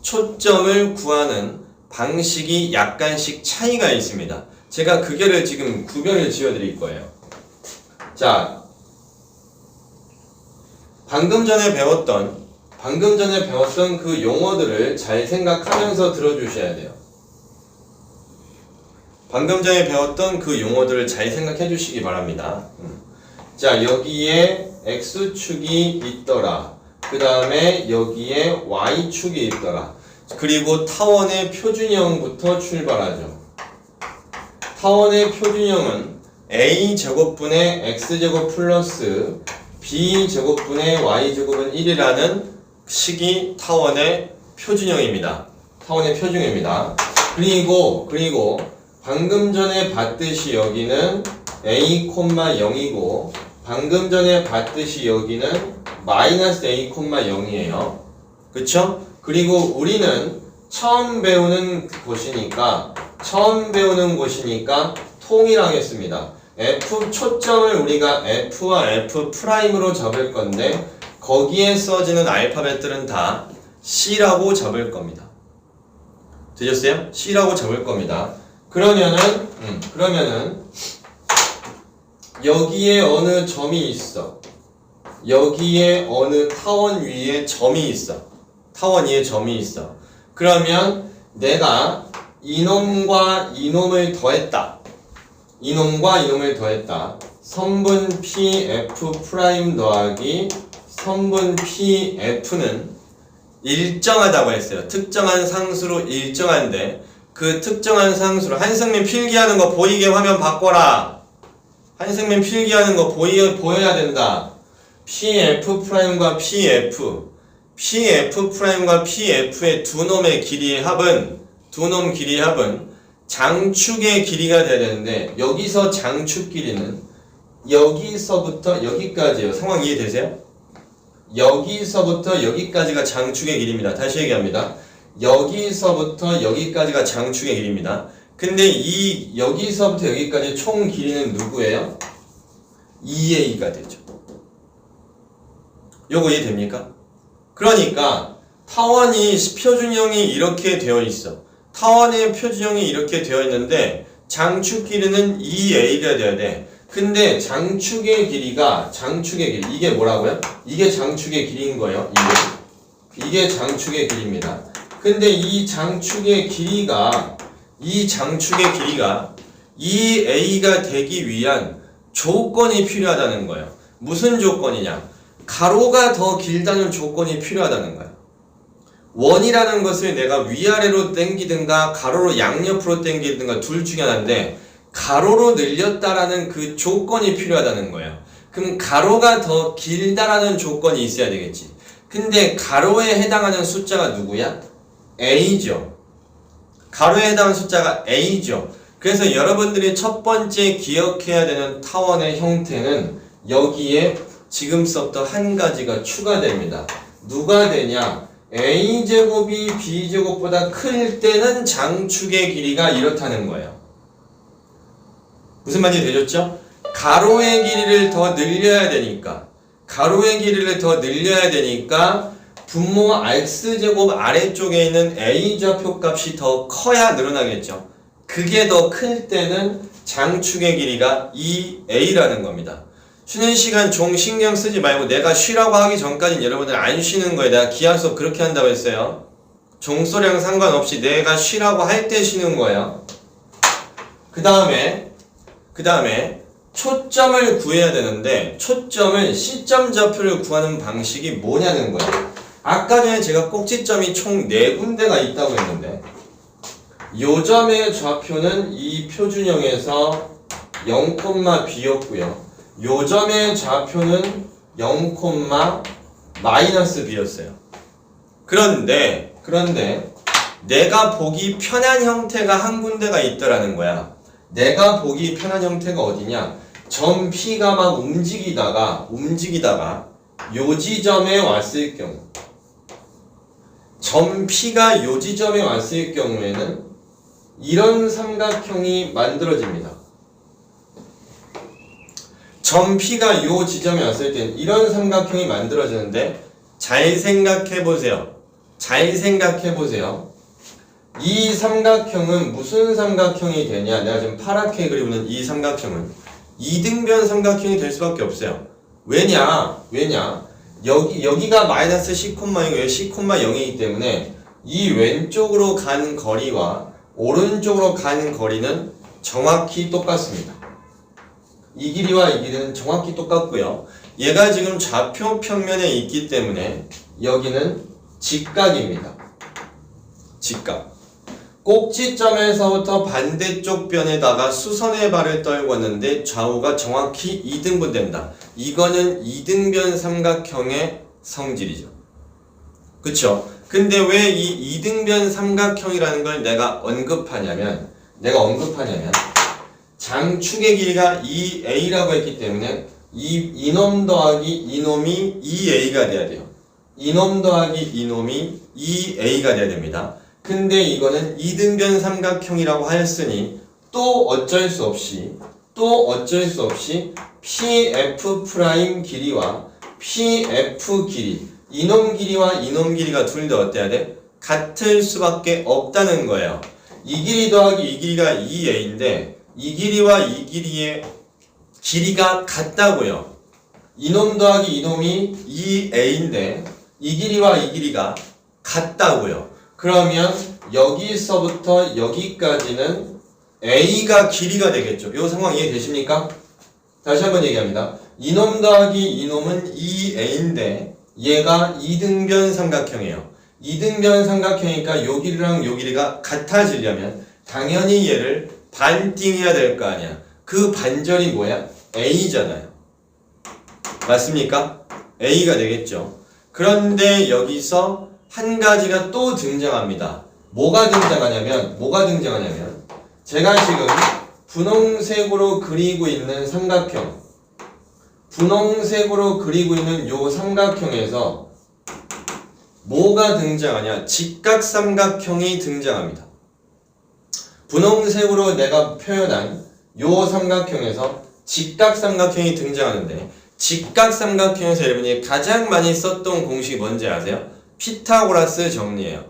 초점을 구하는 방식이 약간씩 차이가 있습니다. 제가 그게를 지금 구별을 지어 드릴 거예요. 자, 방금 전에 배웠던 그 용어들을 잘 생각하면서 들어주셔야 돼요. 방금 전에 배웠던 그 용어들을 잘 생각해 주시기 바랍니다. 자, 여기에 x축이 있더라. 그 다음에 여기에 y축이 있더라. 그리고 타원의 표준형부터 출발하죠. 타원의 표준형은 a제곱분의 x제곱 플러스 b제곱분의 y제곱은 1이라는 식이 타원의 표준형입니다. 타원의 표준형입니다. 그리고 방금 전에 봤듯이 여기는 a, 0이고 방금 전에 봤듯이 여기는 마이너스 a, 0이에요. 그쵸? 그리고 우리는 처음 배우는 곳이니까 통일하겠습니다. f 초점을 우리가 f와 f'으로 잡을 건데 거기에 써지는 알파벳들은 다 C라고 잡을 겁니다. 되셨어요? C라고 잡을 겁니다. 그러면은 여기에 어느 점이 있어. 여기에 어느 타원 위에 점이 있어. 타원 위에 점이 있어. 그러면 내가 이놈과 이놈을 더했다. 선분 pf 프라임 더하기 선분 pf는 일정하다고 했어요. 특정한 상수로 일정한데 그 특정한 상수로 한승민 필기하는 거 보이게 화면 바꿔라. 한승민 필기하는 거 보여야 된다. pf 프라임과 pf 프라임과 pf의 두 놈의 길이의 합은 장축의 길이가 돼야 되는데 여기서 장축 길이는 여기서부터 여기까지예요. 상황 이해되세요? 여기서부터 여기까지가 장축의 길이입니다. 다시 얘기합니다. 여기서부터 여기까지가 장축의 길이입니다. 근데 이 여기서부터 여기까지 총 길이는 누구예요? 2a가 되죠. 요거 이해됩니까? 그러니까 타원이 표준형이 이렇게 되어 있어. 타원의 표준형이 이렇게 되어 있는데 장축 길이는 2a가 돼야 돼. 근데 장축의 길이 이게 뭐라고요? 이게 장축의 길이인 거예요. 이게 장축의 길이입니다. 근데 이 장축의 길이가 2a가 되기 위한 조건이 필요하다는 거예요. 무슨 조건이냐? 가로가 더 길다는 조건이 필요하다는 거예요. 원이라는 것을 내가 위아래로 당기든가 가로로 양옆으로 당기든가 둘 중에 하나인데 가로로 늘렸다라는 그 조건이 필요하다는 거예요. 그럼 가로가 더 길다라는 조건이 있어야 되겠지. 근데 가로에 해당하는 숫자가 누구야? a죠. 가로에 해당하는 숫자가 a죠. 그래서 여러분들이 첫 번째 기억해야 되는 타원의 형태는 여기에 지금 썼던 한 가지가 추가됩니다. 누가 되냐? a제곱이 b제곱보다 클 때는 장축의 길이가 이렇다는 거예요. 무슨 말인지 되셨죠? 가로의 길이를 더 늘려야 되니까 분모 x제곱 아래쪽에 있는 a 좌표값이 더 커야 늘어나겠죠. 그게 더 클 때는 장축의 길이가 2a라는 겁니다. 쉬는 시간 종 신경 쓰지 말고 내가 쉬라고 하기 전까지는 여러분들 안 쉬는 거예요. 내가 기하 수업 그렇게 한다고 했어요. 종소량 상관없이 내가 쉬라고 할 때 쉬는 거예요. 그 다음에 초점을 구해야 되는데 초점을 시점 좌표를 구하는 방식이 뭐냐는 거예요. 아까 전에 제가 꼭지점이 총 4군데가 있다고 했는데 요 점의 좌표는 이 표준형에서 0,b였고요. 요 점의 좌표는 0,-b였어요. 그런데 내가 보기 편한 형태가 한 군데가 있더라는 거야. 내가 보기 편한 형태가 어디냐? 점 P가 막 움직이다가 요 지점에 왔을 경우 점 P가 요 지점에 왔을 경우에는 이런 삼각형이 만들어집니다. 점 P가 요 지점에 왔을 땐 이런 삼각형이 만들어지는데 잘 생각해 보세요. 이 삼각형은 무슨 삼각형이 되냐? 내가 지금 파랗게 그리고 있는 이 삼각형은 이등변 삼각형이 될 수밖에 없어요. 왜냐? 여기가 마이너스 C,0이고 여기 C,0이기 때문에 이 왼쪽으로 가는 거리와 오른쪽으로 가는 거리는 정확히 똑같습니다. 이 길이와 이 길이는 정확히 똑같고요. 얘가 지금 좌표 평면에 있기 때문에 여기는 직각입니다. 직각. 꼭지점에서부터 반대쪽 변에다가 수선의 발을 떨궜는데 좌우가 정확히 2등분된다. 이거는 2등변 삼각형의 성질이죠. 그쵸? 근데 왜 이 2등변 삼각형이라는 걸 내가 언급하냐면 장축의 길이가 2a라고 했기 때문에 이놈 더하기 이놈이 2a가 돼야 돼요. 이놈 더하기 이놈이 2a가 돼야 됩니다. 근데 이거는 2등변 삼각형이라고 하였으니 또 어쩔 수 없이 PF' 길이와 PF 길이 이놈 길이와 이놈 길이가 둘 다 어때야 돼? 같을 수밖에 없다는 거예요. 이 길이 더하기 이 길이가 2a인데 이 길이와 이 길이의 길이가 같다고요. 이놈 더하기 이놈이 2a인데 이 길이와 이 길이가 같다고요. 그러면 여기서부터 여기까지는 a가 길이가 되겠죠. 이 상황 이해되십니까? 다시 한번 얘기합니다. 이놈 더하기 이놈은 2a인데 얘가 2등변 삼각형이에요. 2등변 삼각형이니까 요 길이랑 요 길이가 같아지려면 당연히 얘를 반띵해야 될 거 아니야. 그 반절이 뭐야? a잖아요. 맞습니까? a가 되겠죠. 그런데 여기서 한 가지가 또 등장합니다. 뭐가 등장하냐면 제가 지금 분홍색으로 그리고 있는 삼각형 요 삼각형에서 뭐가 등장하냐? 직각삼각형이 등장합니다. 분홍색으로 내가 표현한 요 삼각형에서 직각삼각형이 등장하는데 직각삼각형에서 여러분이 가장 많이 썼던 공식이 뭔지 아세요? 피타고라스 정리예요.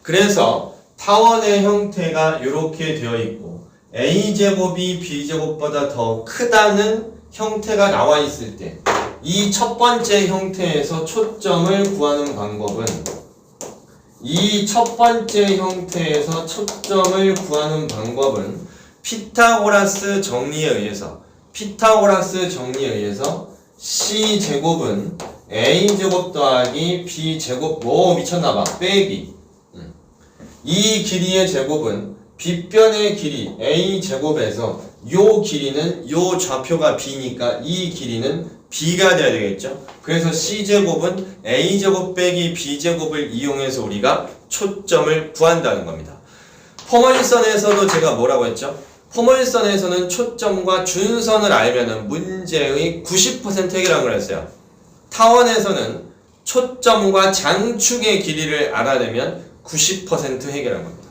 그래서 타원의 형태가 이렇게 되어 있고 a제곱이 b제곱보다 더 크다는 형태가 나와 있을 때 이 첫 번째 형태에서 초점을 구하는 방법은 피타고라스 정리에 의해서 c제곱은 a제곱 더하기 b제곱 미쳤나봐 빼기 이 길이의 제곱은 빗변의 길이 a제곱에서 요 길이는 요 좌표가 b니까 이 길이는 b가 돼야 되겠죠. 그래서 c제곱은 a제곱 빼기 b제곱을 이용해서 우리가 초점을 구한다는 겁니다. 포멀선에서도 제가 뭐라고 했죠? 포멀선에서는 초점과 준선을 알면은 문제의 90% 해결한 걸 했어요. 타원에서는 초점과 장축의 길이를 알아내면 90% 해결한 겁니다.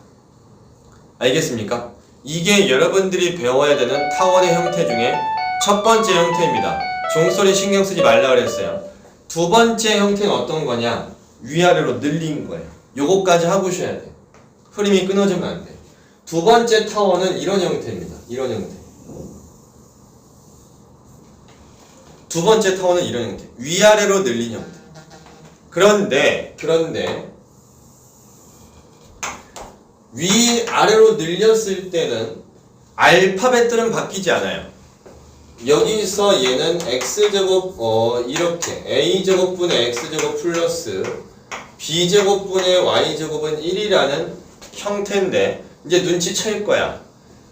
알겠습니까? 이게 여러분들이 배워야 되는 타원의 형태 중에 첫 번째 형태입니다. 종소리 신경 쓰지 말라 그랬어요. 두 번째 형태는 어떤 거냐? 위아래로 늘린 거예요. 요거까지 하고 오셔야 돼요. 흐름이 끊어지면 안 돼요. 두 번째 타원은 이런 형태입니다. 이런 형태. 두 번째 타원은 이런 형태. 위아래로 늘린 형태. 그런데 위아래로 늘렸을 때는 알파벳들은 바뀌지 않아요. 여기서 얘는 x제곱 이렇게 a제곱분의 x제곱 플러스 b제곱분의 y제곱은 1이라는 형태인데 이제 눈치챌 거야.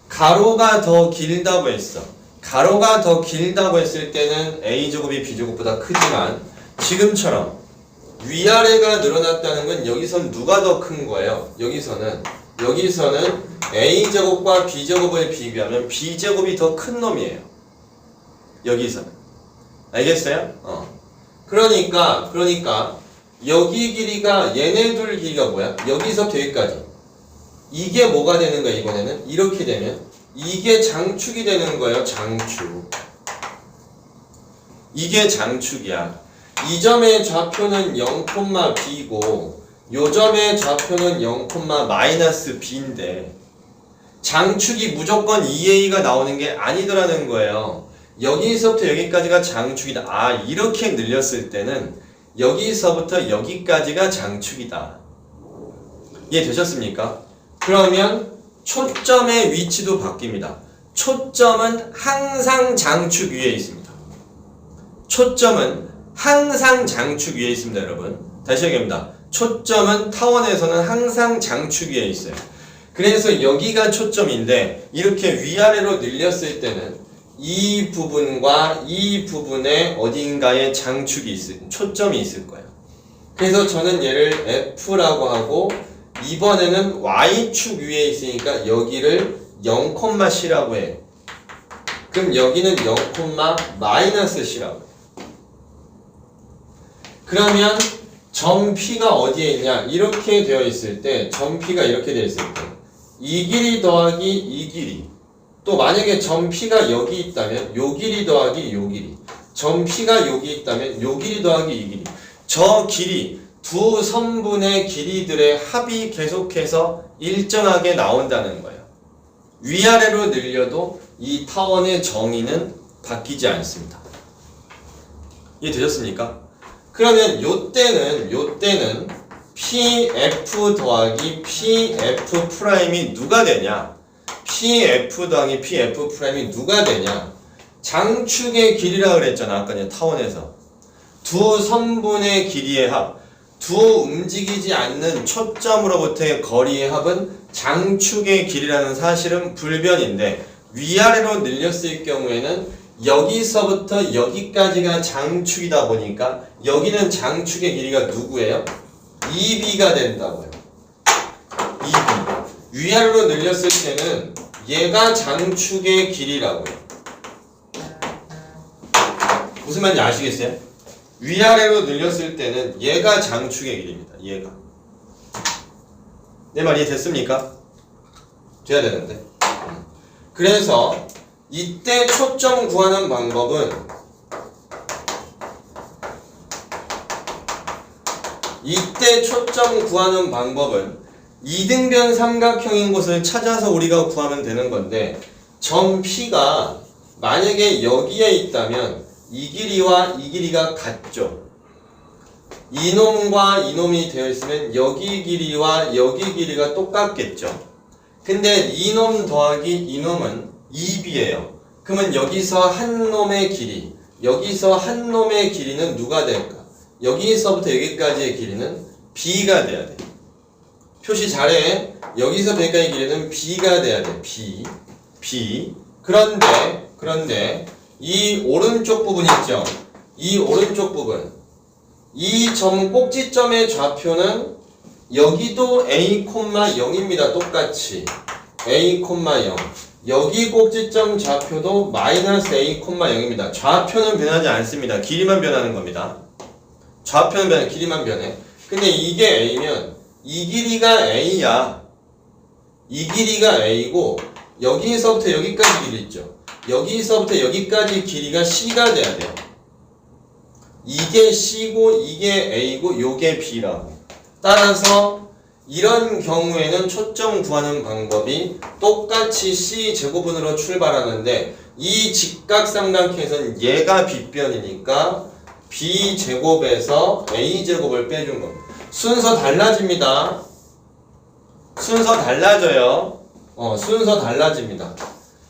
가로가 더 길다고 했어. 가로가 더 길다고 했을 때는 a제곱이 b제곱보다 크지만 지금처럼 위아래가 늘어났다는 건 여기선 누가 더 큰 거예요? 여기서는 a제곱과 b제곱을 비교하면 b제곱이 더 큰 놈이에요. 여기서는. 알겠어요? 그러니까 여기 길이가 얘네 둘 길이가 뭐야? 여기서부터 여기까지. 이게 뭐가 되는 거야 이번에는? 이렇게 되면 이게 장축이 되는 거예요. 장축. 이게 장축이야. 이 점의 좌표는 0,b고 요 점의 좌표는 0,-b인데 장축이 무조건 2a가 나오는 게 아니더라는 거예요. 여기서부터 여기까지가 장축이다. 아, 이렇게 늘렸을 때는 여기서부터 여기까지가 장축이다. 이해되셨습니까? 그러면 초점의 위치도 바뀝니다. 초점은 항상 장축 위에 있습니다. 초점은 항상 장축 위에 있습니다, 여러분. 다시 얘기합니다. 초점은 타원에서는 항상 장축 위에 있어요. 그래서 여기가 초점인데 이렇게 위아래로 늘렸을 때는 이 부분과 이 부분에 어딘가에 초점이 있을 거예요. 그래서 저는 얘를 F라고 하고 이번에는 Y축 위에 있으니까 여기를 0,C라고 해요. 그럼 여기는 0,-C라고 해요. 그러면 점 P가 어디에 있냐? 이렇게 되어 있을 때, 점 P가 이렇게 되어 있을 때, 이 길이 더하기 이 길이. 또 만약에 점 P가 여기 있다면, 요 길이 더하기 요 길이. 점 P가 여기 있다면, 요 길이 더하기 이 길이. 저 길이, 두 선분의 길이들의 합이 계속해서 일정하게 나온다는 거예요. 위아래로 늘려도 이 타원의 정의는 바뀌지 않습니다. 이해되셨습니까? 그러면 요때는 PF 더하기 PF 프라임이 누가 되냐? PF 더하기 PF 프라임이 누가 되냐? 장축의 길이라고 그랬잖아. 아까 타원에서. 두 선분의 길이의 합. 두 움직이지 않는 초점으로부터의 거리의 합은 장축의 길이라는 사실은 불변인데 위아래로 늘렸을 경우에는 여기서부터 여기까지가 장축이다 보니까 여기는 장축의 길이가 누구예요? 2b가 된다고요. 2b. 위아래로 늘렸을 때는 얘가 장축의 길이라고요. 무슨 말인지 아시겠어요? 위아래로 늘렸을 때는 얘가 장축의 길이입니다. 얘가. 내 말 이해됐습니까? 돼야 되는데. 그래서 이때 초점 구하는 방법은 이등변 삼각형인 곳을 찾아서 우리가 구하면 되는 건데 점 P가 만약에 여기에 있다면 이 길이와 이 길이가 같죠. 이놈과 이놈이 되어 있으면 여기 길이와 여기 길이가 똑같겠죠. 근데 이놈 더하기 이놈은 2b예요. 그러면 여기서 한 놈의 길이, 여기서 한 놈의 길이는 누가 될까? 여기서부터 여기까지의 길이는 b가 돼야 돼. 표시 잘해. 여기서부터 여기까지의 길이는 b가 돼야 돼. b. 그런데 이 오른쪽 부분 있죠? 이 오른쪽 부분. 이 점 꼭지점의 좌표는 여기도 a,0입니다. 똑같이. a,0. 여기 꼭지점 좌표도 마이너스 a,0입니다. 좌표는 변하지 않습니다. 길이만 변하는 겁니다. 좌표는 변해, 길이만 변해. 근데 이게 a면 이 길이가 a야. 이 길이가 a고 여기서부터 여기까지 길이 있죠. 여기서부터 여기까지 길이가 c가 돼야 돼요. 이게 c고 이게 a고 요게 b라고. 따라서 이런 경우에는 초점 구하는 방법이 똑같이 c제곱분으로 출발하는데 이 직각삼각형에서는 얘가 빗변이니까 b제곱에서 a제곱을 빼준 겁니다. 순서 달라집니다. 순서 달라져요. 순서 달라집니다.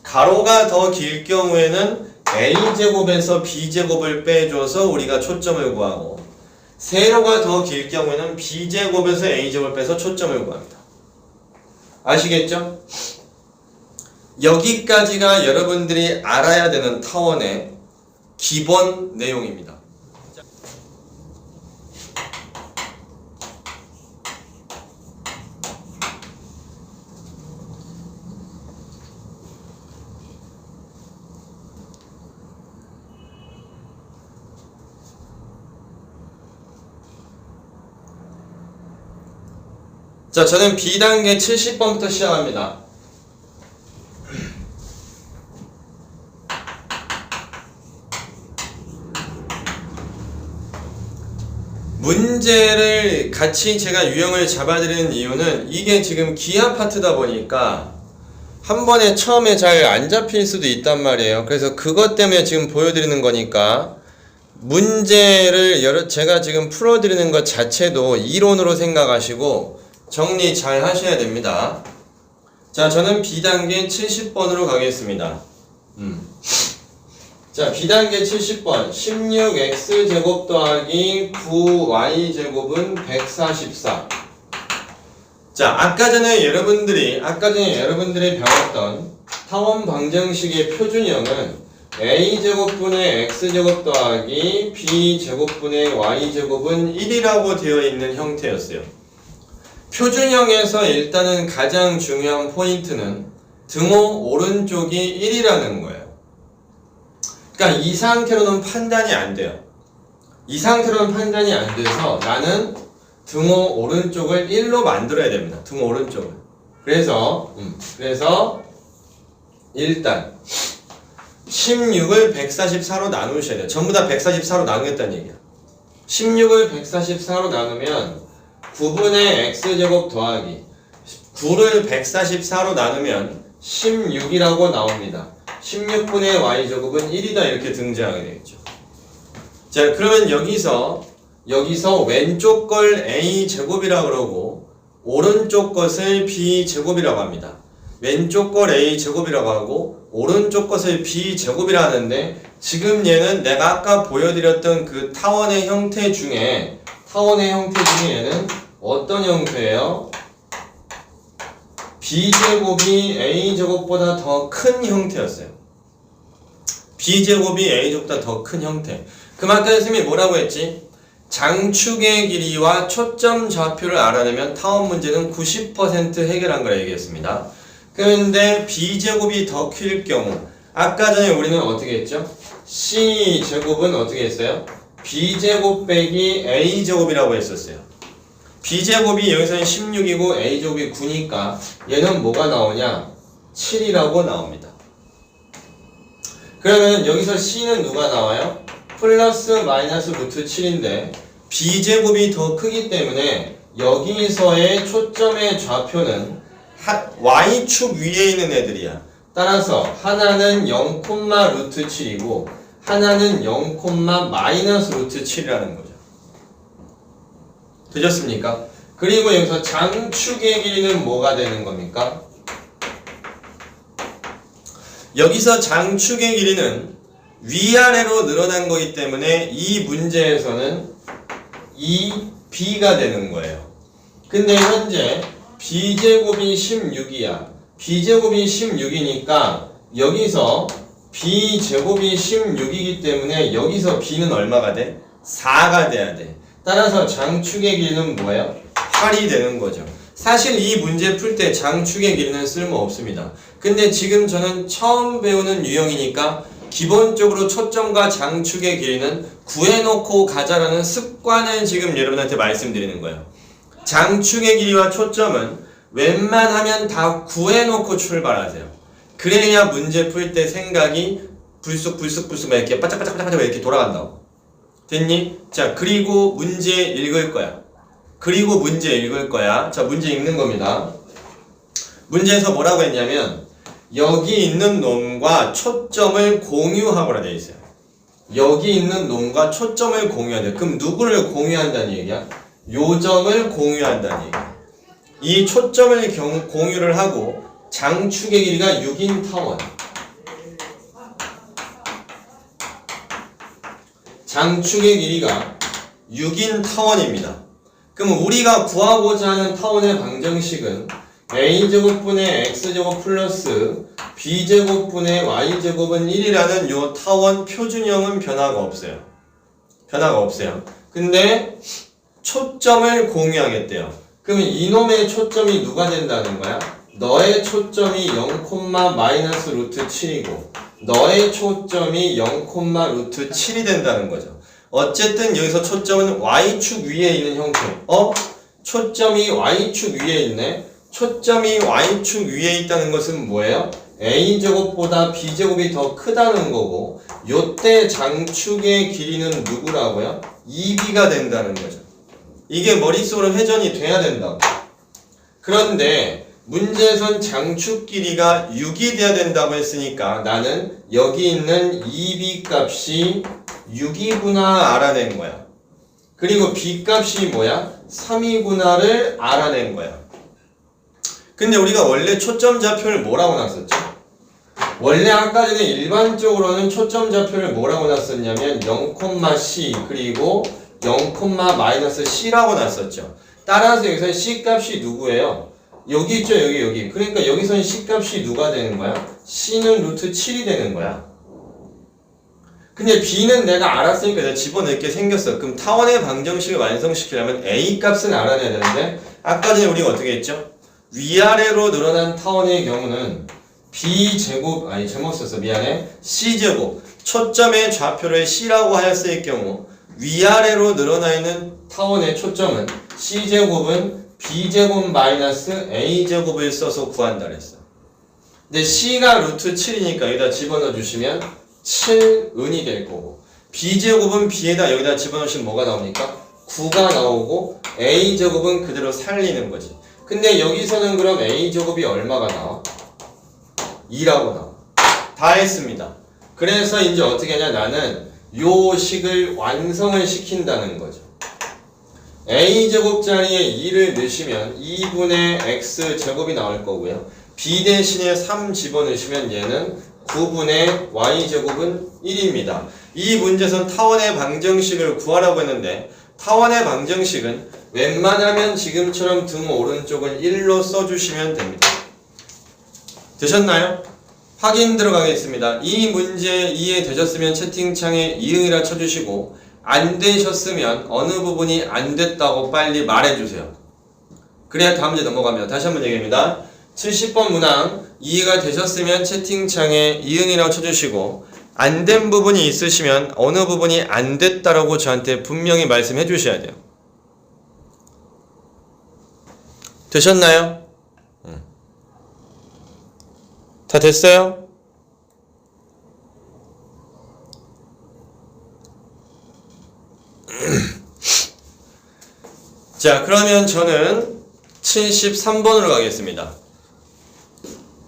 가로가 더 길 경우에는 a제곱에서 b제곱을 빼줘서 우리가 초점을 구하고 세로가 더 길 경우에는 b제곱에서 a제곱을 빼서 초점을 구합니다. 아시겠죠? 여기까지가 여러분들이 알아야 되는 타원의 기본 내용입니다. 자, 저는 B단계 70번부터 시작합니다. 문제를 같이 제가 유형을 잡아드리는 이유는 이게 지금 기하 파트다 보니까 한 번에 처음에 잘 안 잡힐 수도 있단 말이에요. 그래서 그것 때문에 지금 보여드리는 거니까 문제를 제가 지금 풀어드리는 것 자체도 이론으로 생각하시고 정리 잘 하셔야 됩니다. 자, 자, 저는 B단계 70번으로 가겠습니다. 자, B단계 70번 16x제곱 더하기 9y제곱은 144. 자, 아까 전에 여러분들이 배웠던 타원 방정식의 표준형은 a제곱분의 x제곱 더하기 b제곱분의 y제곱은 1이라고 되어 있는 형태였어요. 표준형에서 일단은 가장 중요한 포인트는 등호 오른쪽이 1이라는 거예요. 그러니까 이 상태로는 판단이 안 돼요. 이 상태로는 판단이 안 돼서 나는 등호 오른쪽을 1로 만들어야 됩니다. 등호 오른쪽을. 그래서 일단 16을 144로 나누셔야 돼요. 전부 다 144로 나누겠다는 얘기야. 16을 144로 나누면 9분의 x제곱 더하기 9를 144로 나누면 16이라고 나옵니다. 16분의 y제곱은 1이다 이렇게 등장하게 되겠죠. 자, 그러면 여기서 왼쪽 걸 a제곱이라고 그러고 오른쪽 것을 b제곱이라고 합니다. 왼쪽 걸 a제곱이라고 하고 오른쪽 것을 b제곱이라 하는데 지금 얘는 내가 아까 보여드렸던 그 타원의 형태 중에 얘는 어떤 형태예요? b제곱이 a제곱보다 더 큰 형태였어요. b제곱이 a제곱보다 더 큰 형태. 그만큼 선생님이 뭐라고 했지? 장축의 길이와 초점 좌표를 알아내면 타원 문제는 90% 해결한 걸 얘기했습니다. 그런데 b제곱이 더 클 경우 아까 전에 우리는 어떻게 했죠? c제곱은 어떻게 했어요? b제곱 빼기 a제곱이라고 했었어요. b제곱이 여기서는 16이고 a제곱이 9니까 얘는 뭐가 나오냐? 7이라고 나옵니다. 그러면 여기서 c는 누가 나와요? 플러스 마이너스 루트 7인데 b제곱이 더 크기 때문에 여기서의 초점의 좌표는 y축 위에 있는 애들이야. 따라서 하나는 0, 루트 7이고 하나는 0, 마이너스 루트 7이라는 거죠. 되셨습니까? 그리고 여기서 장축의 길이는 뭐가 되는 겁니까? 여기서 장축의 길이는 위아래로 늘어난 거기 때문에 이 문제에서는 이 b가 되는 거예요. 근데 현재 b제곱이 16이야. b제곱이 16이니까 여기서 b제곱이 16이기 때문에 여기서 b는 얼마가 돼? 4가 돼야 돼. 따라서 장축의 길이는 뭐예요? 8이 되는 거죠. 사실 이 문제 풀 때 장축의 길이는 쓸모없습니다. 근데 지금 저는 처음 배우는 유형이니까 기본적으로 초점과 장축의 길이는 구해놓고 가자라는 습관을 지금 여러분한테 말씀드리는 거예요. 장축의 길이와 초점은 웬만하면 다 구해놓고 출발하세요. 그래야 문제 풀 때 생각이 불쑥 이렇게 바짝바짝 이렇게 돌아간다고. 됐니? 자, 그리고 문제 읽을 거야. 자, 문제 읽는 겁니다. 문제에서 뭐라고 했냐면 여기 있는 놈과 초점을 공유하고라 되어 있어요. 여기 있는 놈과 초점을 공유한다. 그럼 누구를 공유한다는 얘기야? 요점을 공유한다는 얘기야. 이 초점을 공유를 하고 장축의 길이가 6인 타원. 장축의 길이가 6인 타원입니다. 그럼 우리가 구하고자 하는 타원의 방정식은 a제곱분의 x제곱 플러스 b제곱분의 y제곱은 1이라는 요 타원 표준형은 변화가 없어요. 근데 초점을 공유하겠대요. 그러면 이놈의 초점이 누가 된다는 거야? 너의 초점이 0, 마이너스 루트 7이고 너의 초점이 0, 루트 7이 된다는 거죠. 어쨌든 여기서 초점은 y축 위에 있는 형태. 초점이 y축 위에 있네. 초점이 y축 위에 있다는 것은 뭐예요? a제곱보다 b제곱이 더 크다는 거고 요때 장축의 길이는 누구라고요? 2b가 된다는 거죠. 이게 머릿속으로 회전이 돼야 된다고. 그런데 문제에선 장축 길이가 6이 돼야 된다고 했으니까 나는 여기 있는 2b 값이 6이구나 알아낸 거야. 그리고 b 값이 뭐야? 3이구나를 알아낸 거야. 근데 우리가 원래 초점 좌표를 뭐라고 놨었죠? 원래 아까 전에 일반적으로는 초점 좌표를 뭐라고 놨었냐면 0,c 그리고 0,-c라고 놨었죠. 따라서 여기서 c 값이 누구예요? 여기 있죠, 여기. 그러니까 여기서는 c 값이 누가 되는 거야? c는 루트 7이 되는 거야. 근데 b는 내가 알았으니까 내가 집어넣게 생겼어. 그럼 타원의 방정식을 완성시키려면 a 값은 알아내야 되는데 아까 전에 우리가 어떻게 했죠? 위아래로 늘어난 타원의 경우는 b제곱, 아니 잘못 썼어, 미안해. c제곱, 초점의 좌표를 c라고 하였을 경우 위아래로 늘어나 있는 타원의 초점은 c제곱은 b제곱 마이너스 a제곱을 써서 구한다 그랬어. 근데 c가 루트 7이니까 여기다 집어넣어 주시면 7은이 될 거고, b제곱은 b에다 여기다 집어넣으시면 뭐가 나옵니까? 9가 나오고 a제곱은 그대로 살리는 거지. 근데 여기서는 그럼 a제곱이 얼마가 나와? 2라고 나와. 다 했습니다. 그래서 이제 어떻게 하냐, 나는 요 식을 완성을 시킨다는 거죠. a제곱 자리에 2를 넣으시면 2분의 x제곱이 나올 거고요. b 대신에 3 집어넣으시면 얘는 9분의 y제곱은 1입니다. 이 문제에선 타원의 방정식을 구하라고 했는데 타원의 방정식은 웬만하면 지금처럼 등 오른쪽을 1로 써주시면 됩니다. 되셨나요? 확인 들어가겠습니다. 이 문제 이해되셨으면 채팅창에 이응이라 쳐주시고 안 되셨으면 어느 부분이 안 됐다고 빨리 말해주세요. 그래야 다음 문제 넘어갑니다. 다시 한번 얘기합니다. 70번 문항 이해가 되셨으면 채팅창에 이응이라고 쳐주시고 안 된 부분이 있으시면 어느 부분이 안 됐다라고 저한테 분명히 말씀해 주셔야 돼요. 되셨나요? 다 됐어요? 자, 그러면 저는 73번으로 가겠습니다.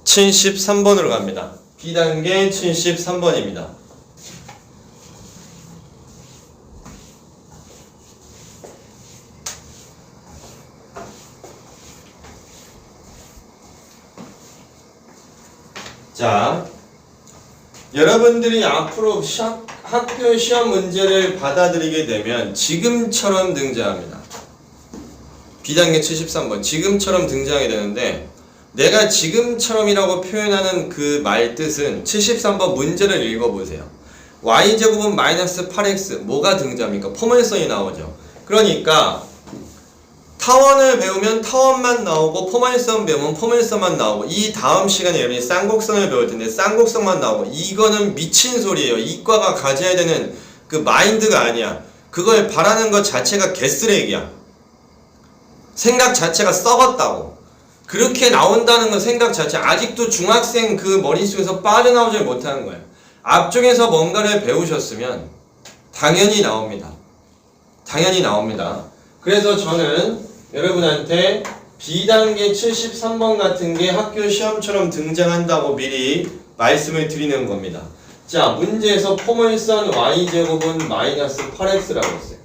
73번으로 갑니다. B단계 73번입니다. 자, 여러분들이 앞으로 학교 시험 문제를 받아들이게 되면 지금처럼 등장합니다. B단계 73번 지금처럼 등장하게 되는데, 내가 지금처럼이라고 표현하는 그 말뜻은 73번 문제를 읽어보세요. y제곱은 마이너스 8x 뭐가 등장합니까? 포멀선이 나오죠. 그러니까 타원을 배우면 타원만 나오고 포멀선 배우면 포멀선만 나오고, 이 다음 시간에 여러분이 쌍곡선을 배울 텐데 쌍곡선만 나오고, 이거는 미친 소리예요. 이과가 가져야 되는 그 마인드가 아니야. 그걸 바라는 것 자체가 개쓰레기야. 생각 자체가 썩었다고. 그렇게 나온다는 건 생각 자체 아직도 중학생 그 머릿속에서 빠져나오지 못하는 거예요. 앞쪽에서 뭔가를 배우셨으면 당연히 나옵니다. 당연히 나옵니다. 그래서 저는 여러분한테 B단계 73번 같은 게 학교 시험처럼 등장한다고 미리 말씀을 드리는 겁니다. 자, 문제에서 포멀선 y제곱은 마이너스 8x라고 했어요.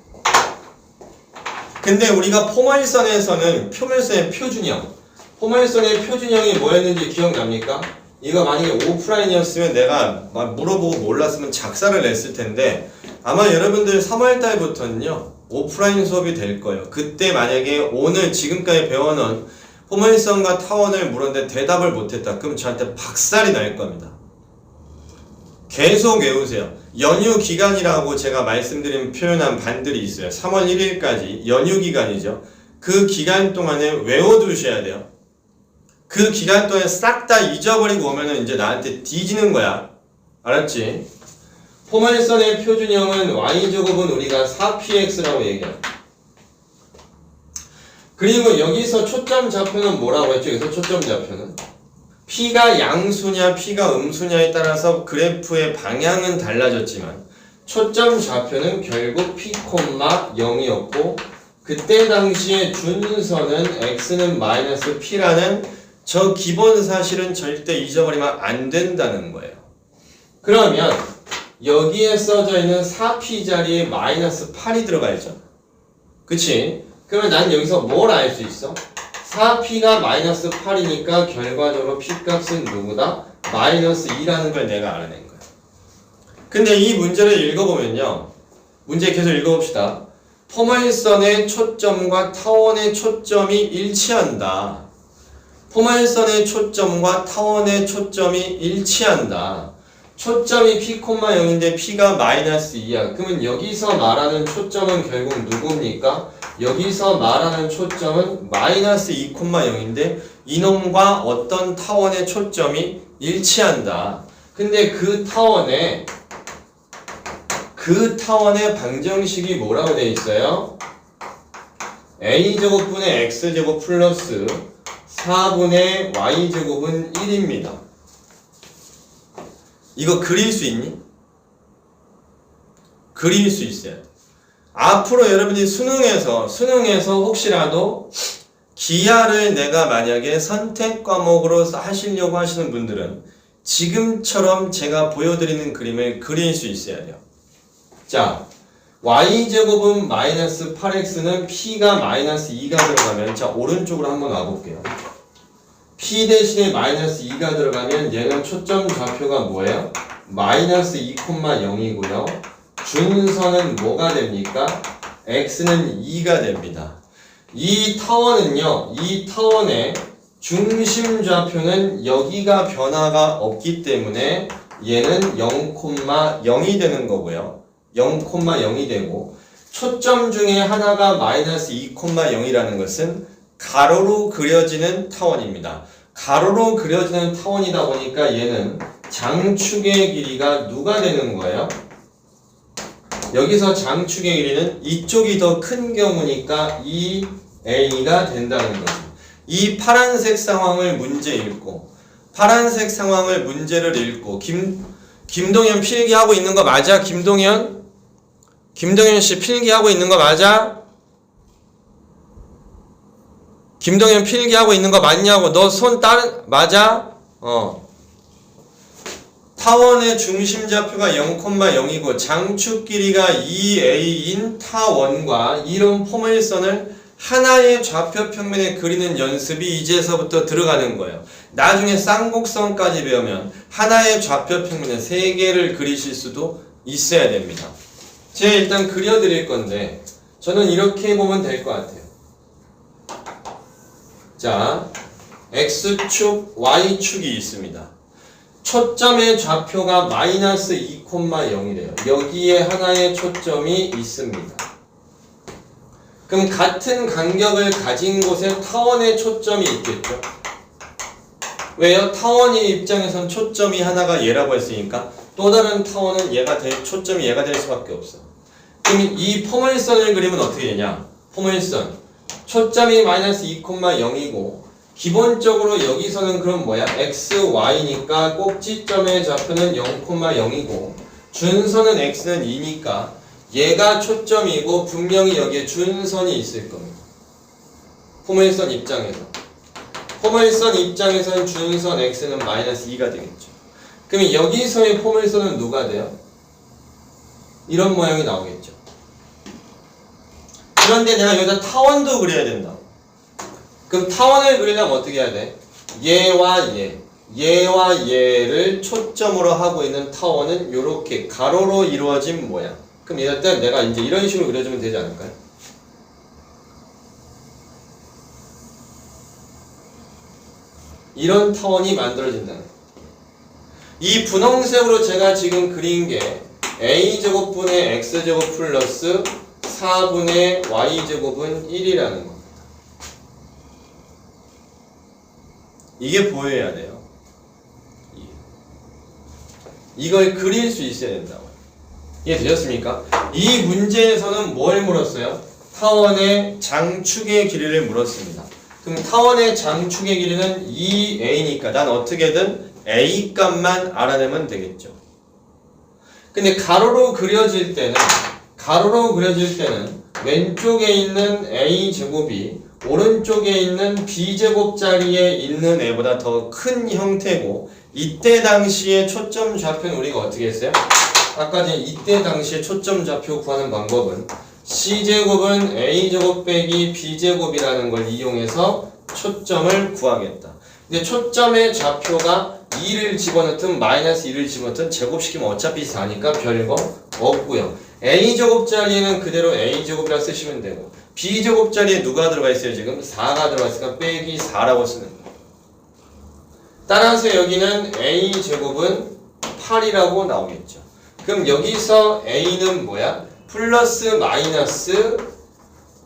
근데 우리가 포멀선에서는 포멀선의 표준형, 포멀선의 표준형이 뭐였는지 기억납니까? 이거 만약에 오프라인이었으면 내가 막 물어보고 몰랐으면 작사를 냈을 텐데, 아마 여러분들 3월달부터는요 오프라인 수업이 될 거예요. 그때 만약에 오늘 지금까지 배워놓은 포멀선과 타원을 물었는데 대답을 못했다, 그럼 저한테 박살이 날 겁니다. 계속 외우세요. 연휴 기간이라고 제가 말씀드린 표현한 반들이 있어요. 3월 1일까지 연휴 기간이죠. 그 기간 동안에 외워두셔야 돼요. 그 기간 동안에 싹 다 잊어버리고 오면은 이제 나한테 뒤지는 거야. 알았지? 포멀선의 표준형은 y제곱은 우리가 4px라고 얘기해요. 그리고 여기서 초점 좌표는 뭐라고 했죠? 여기서 초점 좌표는 p가 양수냐 p가 음수냐에 따라서 그래프의 방향은 달라졌지만 초점 좌표는 결국 p, 0이었고, 그때 당시에 준선은 x는 마이너스 p라는 저 기본 사실은 절대 잊어버리면 안 된다는 거예요. 그러면 여기에 써져 있는 4p 자리에 마이너스 8이 들어가 있죠. 그치? 그러면 난 여기서 뭘 알 수 있어? 4p가 마이너스 8이니까 결과적으로 p값은 누구다? 마이너스 2라는 걸 내가 알아낸 거야. 근데 이 문제를 읽어보면요. 문제 계속 읽어봅시다. 포멀선의 초점과 타원의 초점이 일치한다. 포멀선의 초점과 타원의 초점이 일치한다. 초점이 p, 0인데 p가 마이너스 2야. 그러면 여기서 말하는 초점은 결국 누굽니까? 여기서 말하는 초점은 마이너스 2, 0인데 이놈과 어떤 타원의 초점이 일치한다. 근데 그 타원의 방정식이 뭐라고 돼 있어요? a제곱분의 x제곱 플러스 4분의 y제곱은 1입니다. 이거 그릴 수 있니? 그릴 수 있어요. 앞으로 여러분이 수능에서 혹시라도 기하를 내가 만약에 선택 과목으로 하시려고 하시는 분들은 지금처럼 제가 보여드리는 그림을 그릴 수 있어야 돼요. 자, y제곱은 마이너스 8x는 p가 마이너스 2가 들어가면, 자, 오른쪽으로 한번 와볼게요. p 대신에 마이너스 2가 들어가면 얘는 초점 좌표가 뭐예요? 마이너스 2,0이고요. 준선은 뭐가 됩니까? x는 2가 됩니다. 이 타원은요, 이 타원의 중심 좌표는 여기가 변화가 없기 때문에 얘는 0,0이 되는 거고요. 0,0이 되고, 초점 중에 하나가 마이너스 2,0이라는 것은 가로로 그려지는 타원입니다. 가로로 그려지는 타원이다 보니까 얘는 장축의 길이가 누가 되는 거예요? 여기서 장축의 길이는 이쪽이 더 큰 경우니까 2a가 된다는 거죠. 이 파란색 상황을 문제를 읽고 김동현 필기하고 있는 거 맞아? 김동현 씨 필기하고 있는 거 맞아? 김동현 필기하고 있는 거 맞냐고. 너 손 맞아? 타원의 중심 좌표가 0,0이고 장축 길이가 2a인 타원과 이런 포멀선을 하나의 좌표 평면에 그리는 연습이 이제서부터 들어가는 거예요. 나중에 쌍곡선까지 배우면 하나의 좌표 평면에 3개를 그리실 수도 있어야 됩니다. 제가 일단 그려드릴 건데 저는 이렇게 보면 될 것 같아요. 자, x축, y축이 있습니다. 초점의 좌표가 마이너스 2,0이래요. 여기에 하나의 초점이 있습니다. 그럼 같은 간격을 가진 곳에 타원의 초점이 있겠죠? 왜요? 타원의 입장에선 초점이 하나가 얘라고 했으니까 또 다른 타원은 초점이 얘가 될 수밖에 없어. 그럼 이 포멀선을 그리면 어떻게 되냐? 포멀선 초점이 마이너스 2,0이고 기본적으로 여기서는 그럼 뭐야? x, y니까 꼭지점의 좌표는 0,0이고 준선은 x는 2니까 얘가 초점이고 분명히 여기에 준선이 있을 겁니다. 포멀선 입장에서는 준선 x는 마이너스 2가 되겠죠. 그럼 여기서의 포멀선은 누가 돼요? 이런 모양이 나오겠죠. 그런데 내가 여기다 타원도 그려야 된다. 그럼 타원을 그리려면 어떻게 해야 돼? 얘와 얘를 초점으로 하고 있는 타원은 이렇게 가로로 이루어진 모양. 그럼 일단 내가 이제 이런 식으로 그려주면 되지 않을까요? 이런 타원이 만들어진다는 거예요. 이 분홍색으로 제가 지금 그린 게 a제곱분의 x제곱 플러스 4분의 y제곱은 1이라는 겁니다. 이게 보여야 돼요. 이걸 그릴 수 있어야 된다고요. 이해되셨습니까? 이 문제에서는 뭘 물었어요? 타원의 장축의 길이를 물었습니다. 그럼 타원의 장축의 길이는 2a니까 난 어떻게든 a 값만 알아내면 되겠죠. 근데 가로로 그려질 때는 왼쪽에 있는 a제곱이 오른쪽에 있는 b제곱 자리에 있는 애보다 더 큰 형태고 이때 당시에 초점 좌표는 우리가 어떻게 했어요? 아까 전에 이때 당시에 초점 좌표 구하는 방법은 c제곱은 a제곱 빼기 b제곱이라는 걸 이용해서 초점을 구하겠다. 근데 초점의 좌표가 2를 집어넣든 마이너스 2를 집어넣든 제곱시키면 어차피 4니까 별거 없고요. a제곱 자리에는 그대로 a제곱이라 쓰시면 되고 b제곱 자리에 누가 들어가 있어요? 지금 4가 들어가 있으니까 빼기 4라고 쓰는 거예요. 따라서 여기는 a제곱은 8이라고 나오겠죠. 그럼 여기서 a는 뭐야? 플러스 마이너스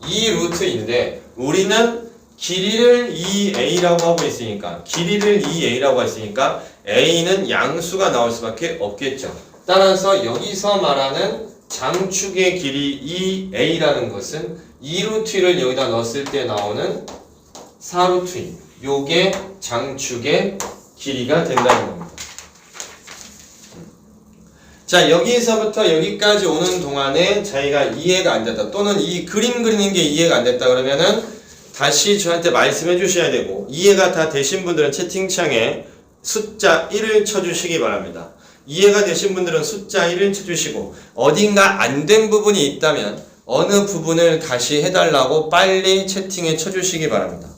2루트인데 우리는 길이를 2a라고 하고 있으니까 길이를 2a라고 했으니까 a는 양수가 나올 수밖에 없겠죠. 따라서 여기서 말하는 장축의 길이 2a라는 것은 2루트를 여기다 넣었을 때 나오는 4루트인 요게 장축의 길이가 된다는 겁니다. 자, 여기서부터 여기까지 오는 동안에 자기가 이해가 안 됐다 또는 이 그림 그리는 게 이해가 안 됐다 그러면은 다시 저한테 말씀해 주셔야 되고 이해가 다 되신 분들은 채팅창에 숫자 1을 쳐주시기 바랍니다. 이해가 되신 분들은 숫자 1을 쳐주시고 어딘가 안 된 부분이 있다면 어느 부분을 다시 해달라고 빨리 채팅에 쳐주시기 바랍니다.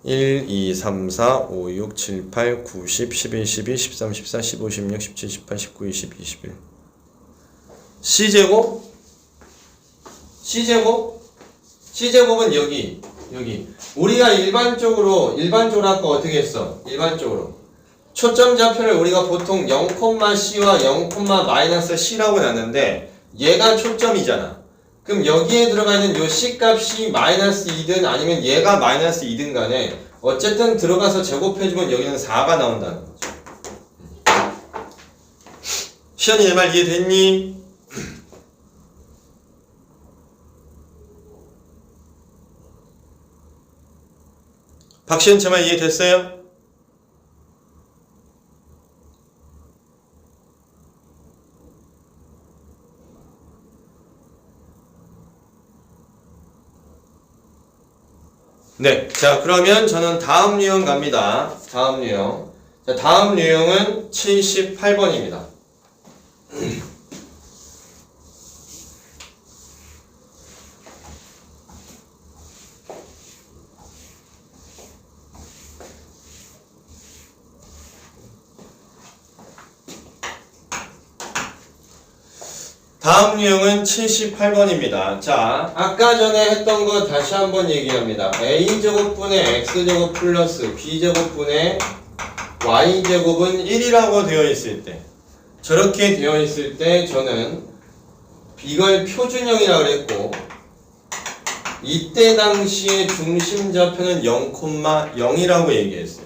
(1, 2, 3, 4, 5, 6, 7, 8, 9, 10, 11, 12, 13, 14, 15, 16, 17, 18, 19, 20, 21 C제곱? C제곱은 여기 우리가 일반적으로 아까 어떻게 했어? 일반적으로 초점 좌표를 우리가 보통 0,C와 0,-C라고 놨는데 얘가 초점이잖아. 그럼 여기에 들어가 있는 요 C 값이 마이너스 2든 아니면 얘가 마이너스 2든 간에 어쨌든 들어가서 제곱해주면 여기는 4가 나온다는 거죠. 시연이 내 말 이해됐니? 박시연 제 말 이해됐어요? 네, 자 그러면 저는 다음 유형 갑니다. 다음 유형. 자, 다음 유형은 78번입니다. 다음 유형은 78번입니다. 자, 아까 전에 했던 거 다시 한번 얘기합니다. a제곱분의 x제곱 플러스 b제곱분의 y제곱은 1이라고 되어 있을 때 저렇게 되어 있을 때 저는 이걸 표준형이라고 그랬고 이때 당시의 중심 좌표는 0,0이라고 얘기했어요.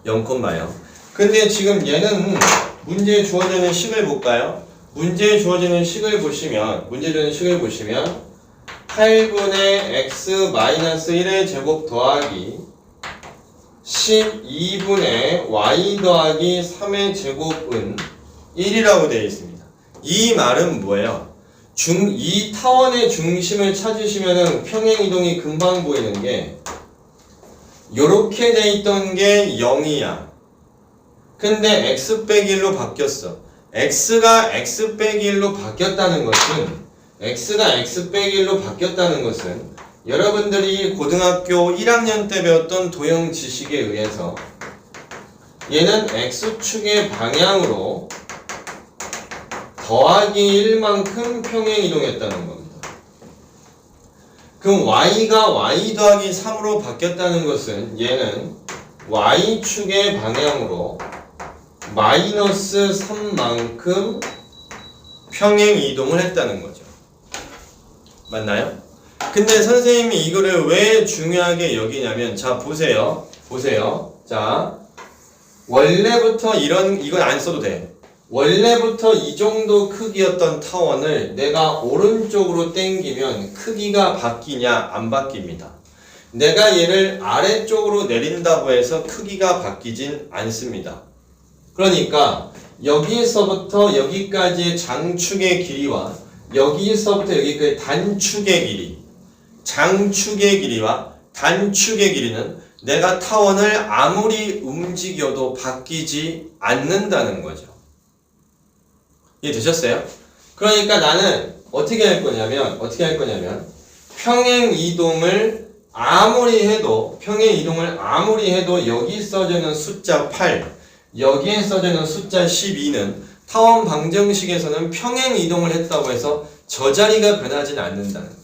0,0. 근데 지금 얘는 문제에 주어지는 식을 볼까요? 문제에 주어지는 식을 보시면 8분의 x-1의 제곱 더하기 12분의 y 더하기 3의 제곱은 1이라고 되어 있습니다. 이 말은 뭐예요? 이 타원의 중심을 찾으시면은 평행이동이 금방 보이는 게 요렇게 돼 있던 게 0이야. 근데 x 빼기 1로 바뀌었어. x가 x 빼기 1로 바뀌었다는 것은 여러분들이 고등학교 1학년 때 배웠던 도형 지식에 의해서 얘는 x축의 방향으로 더하기 1만큼 평행 이동했다는 겁니다. 그럼 y가 y 더하기 3으로 바뀌었다는 것은 얘는 y축의 방향으로 마이너스 3만큼 평행 이동을 했다는 거죠. 맞나요? 근데 선생님이 이거를 왜 중요하게 여기냐면 자 보세요. 자 원래부터 이건 안 써도 돼. 원래부터 이 정도 크기였던 타원을 내가 오른쪽으로 당기면 크기가 바뀌냐? 안 바뀝니다. 내가 얘를 아래쪽으로 내린다고 해서 크기가 바뀌진 않습니다. 그러니까 여기서부터 여기까지의 장축의 길이와 여기서부터 여기까지 단축의 길이, 장축의 길이와 단축의 길이는 내가 타원을 아무리 움직여도 바뀌지 않는다는 거죠. 이해되셨어요? 그러니까 나는 어떻게 할 거냐면 평행 이동을 아무리 해도 여기 써져 있는 숫자 8, 여기에 써져 있는 숫자 12는 타원 방정식에서는 평행 이동을 했다고 해서 저 자리가 변하진 않는다는 거예요.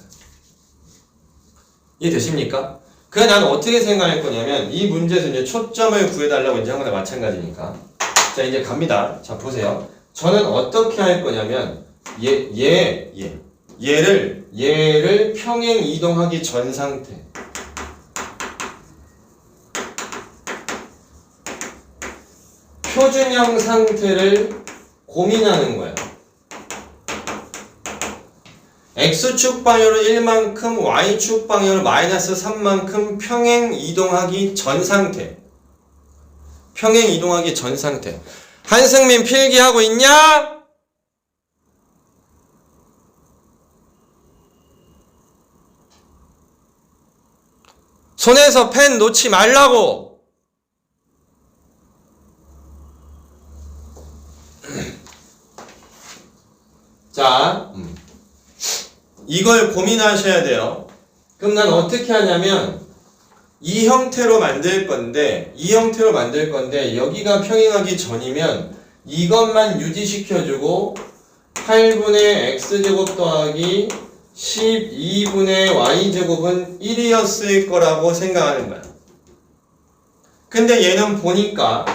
이해되십니까? 그래 나는 어떻게 생각할 거냐면 이 문제에서 이제 초점을 구해달라고 이제 한 거나 마찬가지니까. 자 이제 갑니다. 자 보세요. 저는 어떻게 할 거냐면 얘를 평행 이동하기 전 상태. 표준형 상태를 고민하는 거예요. X축 방향으로 1만큼, Y축 방향으로 마이너스 3만큼 평행 이동하기 전 상태. 평행 이동하기 전 상태. 한승민 필기하고 있냐? 손에서 펜 놓지 말라고! 자, 이걸 고민하셔야 돼요. 그럼 난 어떻게 하냐면 이 형태로 만들 건데 여기가 평행하기 전이면 이것만 유지시켜주고 8분의 x제곱 더하기 12분의 y제곱은 1이었을 거라고 생각하는 거야. 근데 얘는 보니까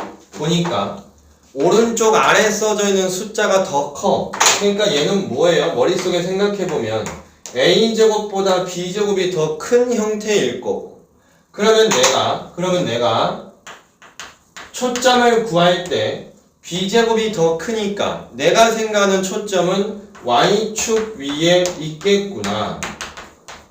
오른쪽 아래 써져 있는 숫자가 더 커. 그러니까 얘는 뭐예요? 머릿속에 생각해보면 a제곱보다 b제곱이 더 큰 형태일 거고. 그러면 내가 초점을 구할 때 b제곱이 더 크니까 내가 생각하는 초점은 y축 위에 있겠구나.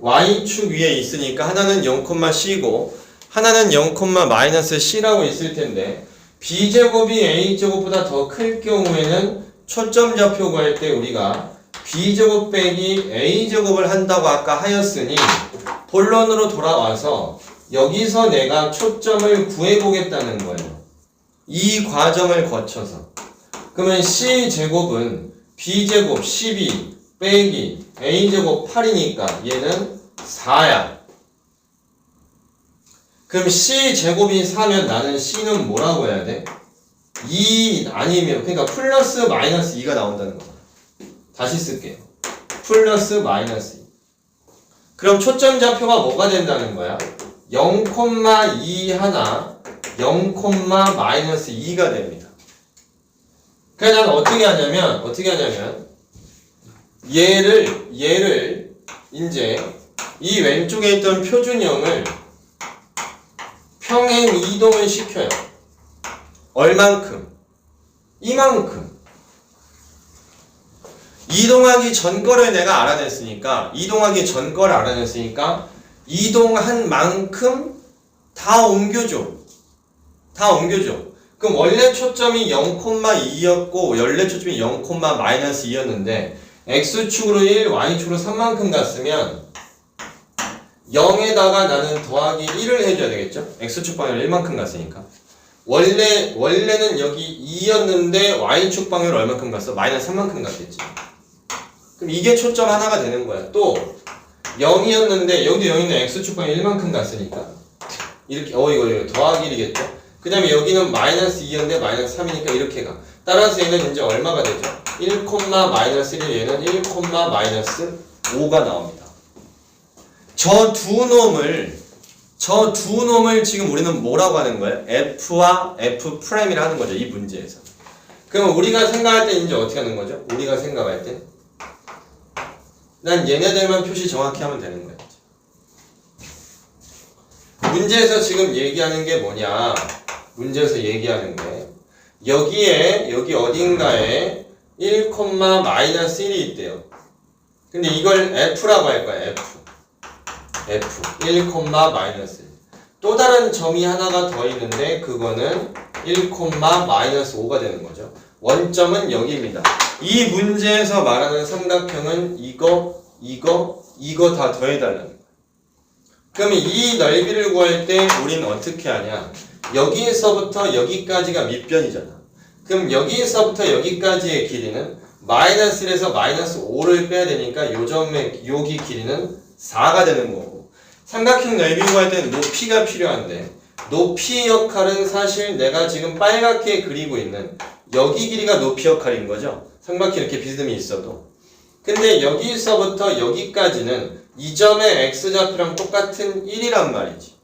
y축 위에 있으니까 하나는 0,c고 하나는 0,-c라고 있을 텐데 b제곱이 a제곱보다 더 클 경우에는 초점 좌표 구할 때 우리가 b제곱 빼기 a제곱을 한다고 아까 하였으니 본론으로 돌아와서 여기서 내가 초점을 구해보겠다는 거예요. 이 과정을 거쳐서. 그러면 c제곱은 b제곱 12 빼기 a제곱 8이니까 얘는 4야. 그럼 c제곱이 4면 나는 c는 뭐라고 해야 돼? 2 아니면 그러니까 플러스 마이너스 2가 나온다는 거야. 다시 쓸게요. 플러스 마이너스 2. 그럼 초점 좌표가 뭐가 된다는 거야? 0,2 하나 0,-2가 됩니다. 그래서 나는 어떻게 하냐면 얘를 이제 이 왼쪽에 있던 표준형을 평행 이동을 시켜요. 얼만큼? 이만큼. 이동하기 전 거를 내가 알아냈으니까 이동한 만큼 다 옮겨줘. 그럼 원래 초점이 0,2였고 원래 초점이 0,-2였는데 x축으로 1, y축으로 3만큼 갔으면 0에다가 나는 더하기 1을 해줘야 되겠죠? x축 방향으로 1만큼 갔으니까 원래는 여기 2였는데 y축 방향으로 얼만큼 갔어? 마이너스 3만큼 갔겠지. 그럼 이게 초점 하나가 되는 거야. 또 0이었는데 여기도 0인데 x축 방향 1만큼 갔으니까 이렇게 이거 더하기 1이겠죠? 그 다음에 여기는 마이너스 2였는데 마이너스 3이니까 이렇게 가. 따라서 얘는 이제 얼마가 되죠? 1,-1, 얘는 1,-5가 나옵니다. 저 두 놈을 지금 우리는 뭐라고 하는 거예요? F와 F'이라 하는 거죠. 이 문제에서. 그럼 우리가 생각할 때 이제 어떻게 하는 거죠? 우리가 생각할 때 난 얘네들만 표시 정확히 하면 되는 거예요. 문제에서 지금 얘기하는 게 뭐냐? 문제에서 얘기하는 게 여기 어딘가에 1,-1이 있대요. 근데 이걸 F라고 할 거야. F 1,-1. 또 다른 점이 하나가 더 있는데 그거는 1,-5가 되는 거죠. 원점은 여기입니다. 이 문제에서 말하는 삼각형은 이거 다 더해달라는 거예요. 그러면 이 넓이를 구할 때 우리는 어떻게 하냐? 여기서부터 여기까지가 밑변이잖아. 그럼 여기서부터 여기까지의 길이는 마이너스 1에서 마이너스 5를 빼야 되니까 요 점의 여기 길이는 4가 되는 거고, 삼각형 넓이 구할 때는 높이가 필요한데 높이 역할은 사실 내가 지금 빨갛게 그리고 있는 여기 길이가 높이 역할인 거죠. 삼각형 이렇게 비스듬히 있어도. 근데 여기서부터 여기까지는 이 점의 x좌표랑 똑같은 1이란 말이지.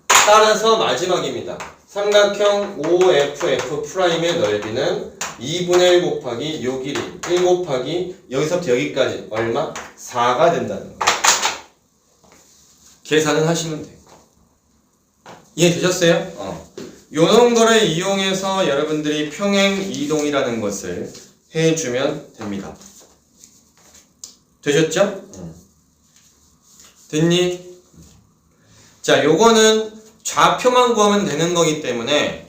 따라서 마지막입니다. 삼각형 OFF'의 넓이는 2분의 1 곱하기 요 길이 1 곱하기 여기서부터 여기까지 얼마? 4가 된다는 거예요. 계산을 하시면 돼요. 이해되셨어요? 요런 거를 이용해서 여러분들이 평행 이동이라는 것을 해주면 됩니다. 되셨죠? 됐니? 자, 요거는 좌표만 구하면 되는 거기 때문에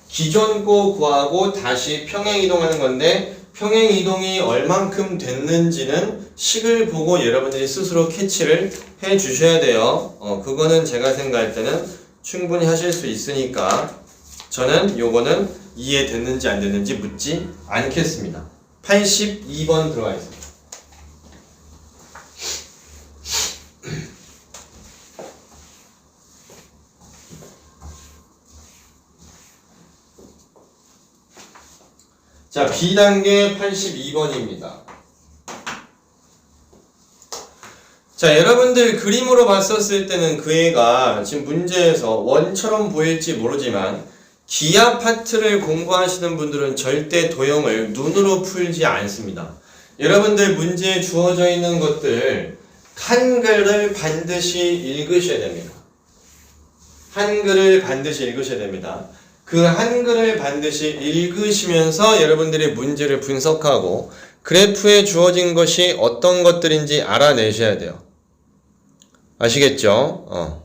기존 거 구하고 다시 평행 이동하는 건데, 평행 이동이 얼만큼 됐는지는 식을 보고 여러분들이 스스로 캐치를 해 주셔야 돼요. 그거는 제가 생각할 때는 충분히 하실 수 있으니까 저는 요거는 이해됐는지 안 됐는지 묻지 않겠습니다. 82번 들어가 있습니다. 자, B단계 82번입니다. 자, 여러분들 그림으로 봤었을 때는 그 애가 지금 문제에서 원처럼 보일지 모르지만 기하 파트를 공부하시는 분들은 절대 도형을 눈으로 풀지 않습니다. 여러분들 문제에 주어져 있는 것들 한글을 반드시 읽으셔야 됩니다. 한글을 반드시 읽으셔야 됩니다. 그 한글을 반드시 읽으시면서 여러분들이 문제를 분석하고 그래프에 주어진 것이 어떤 것들인지 알아내셔야 돼요. 아시겠죠?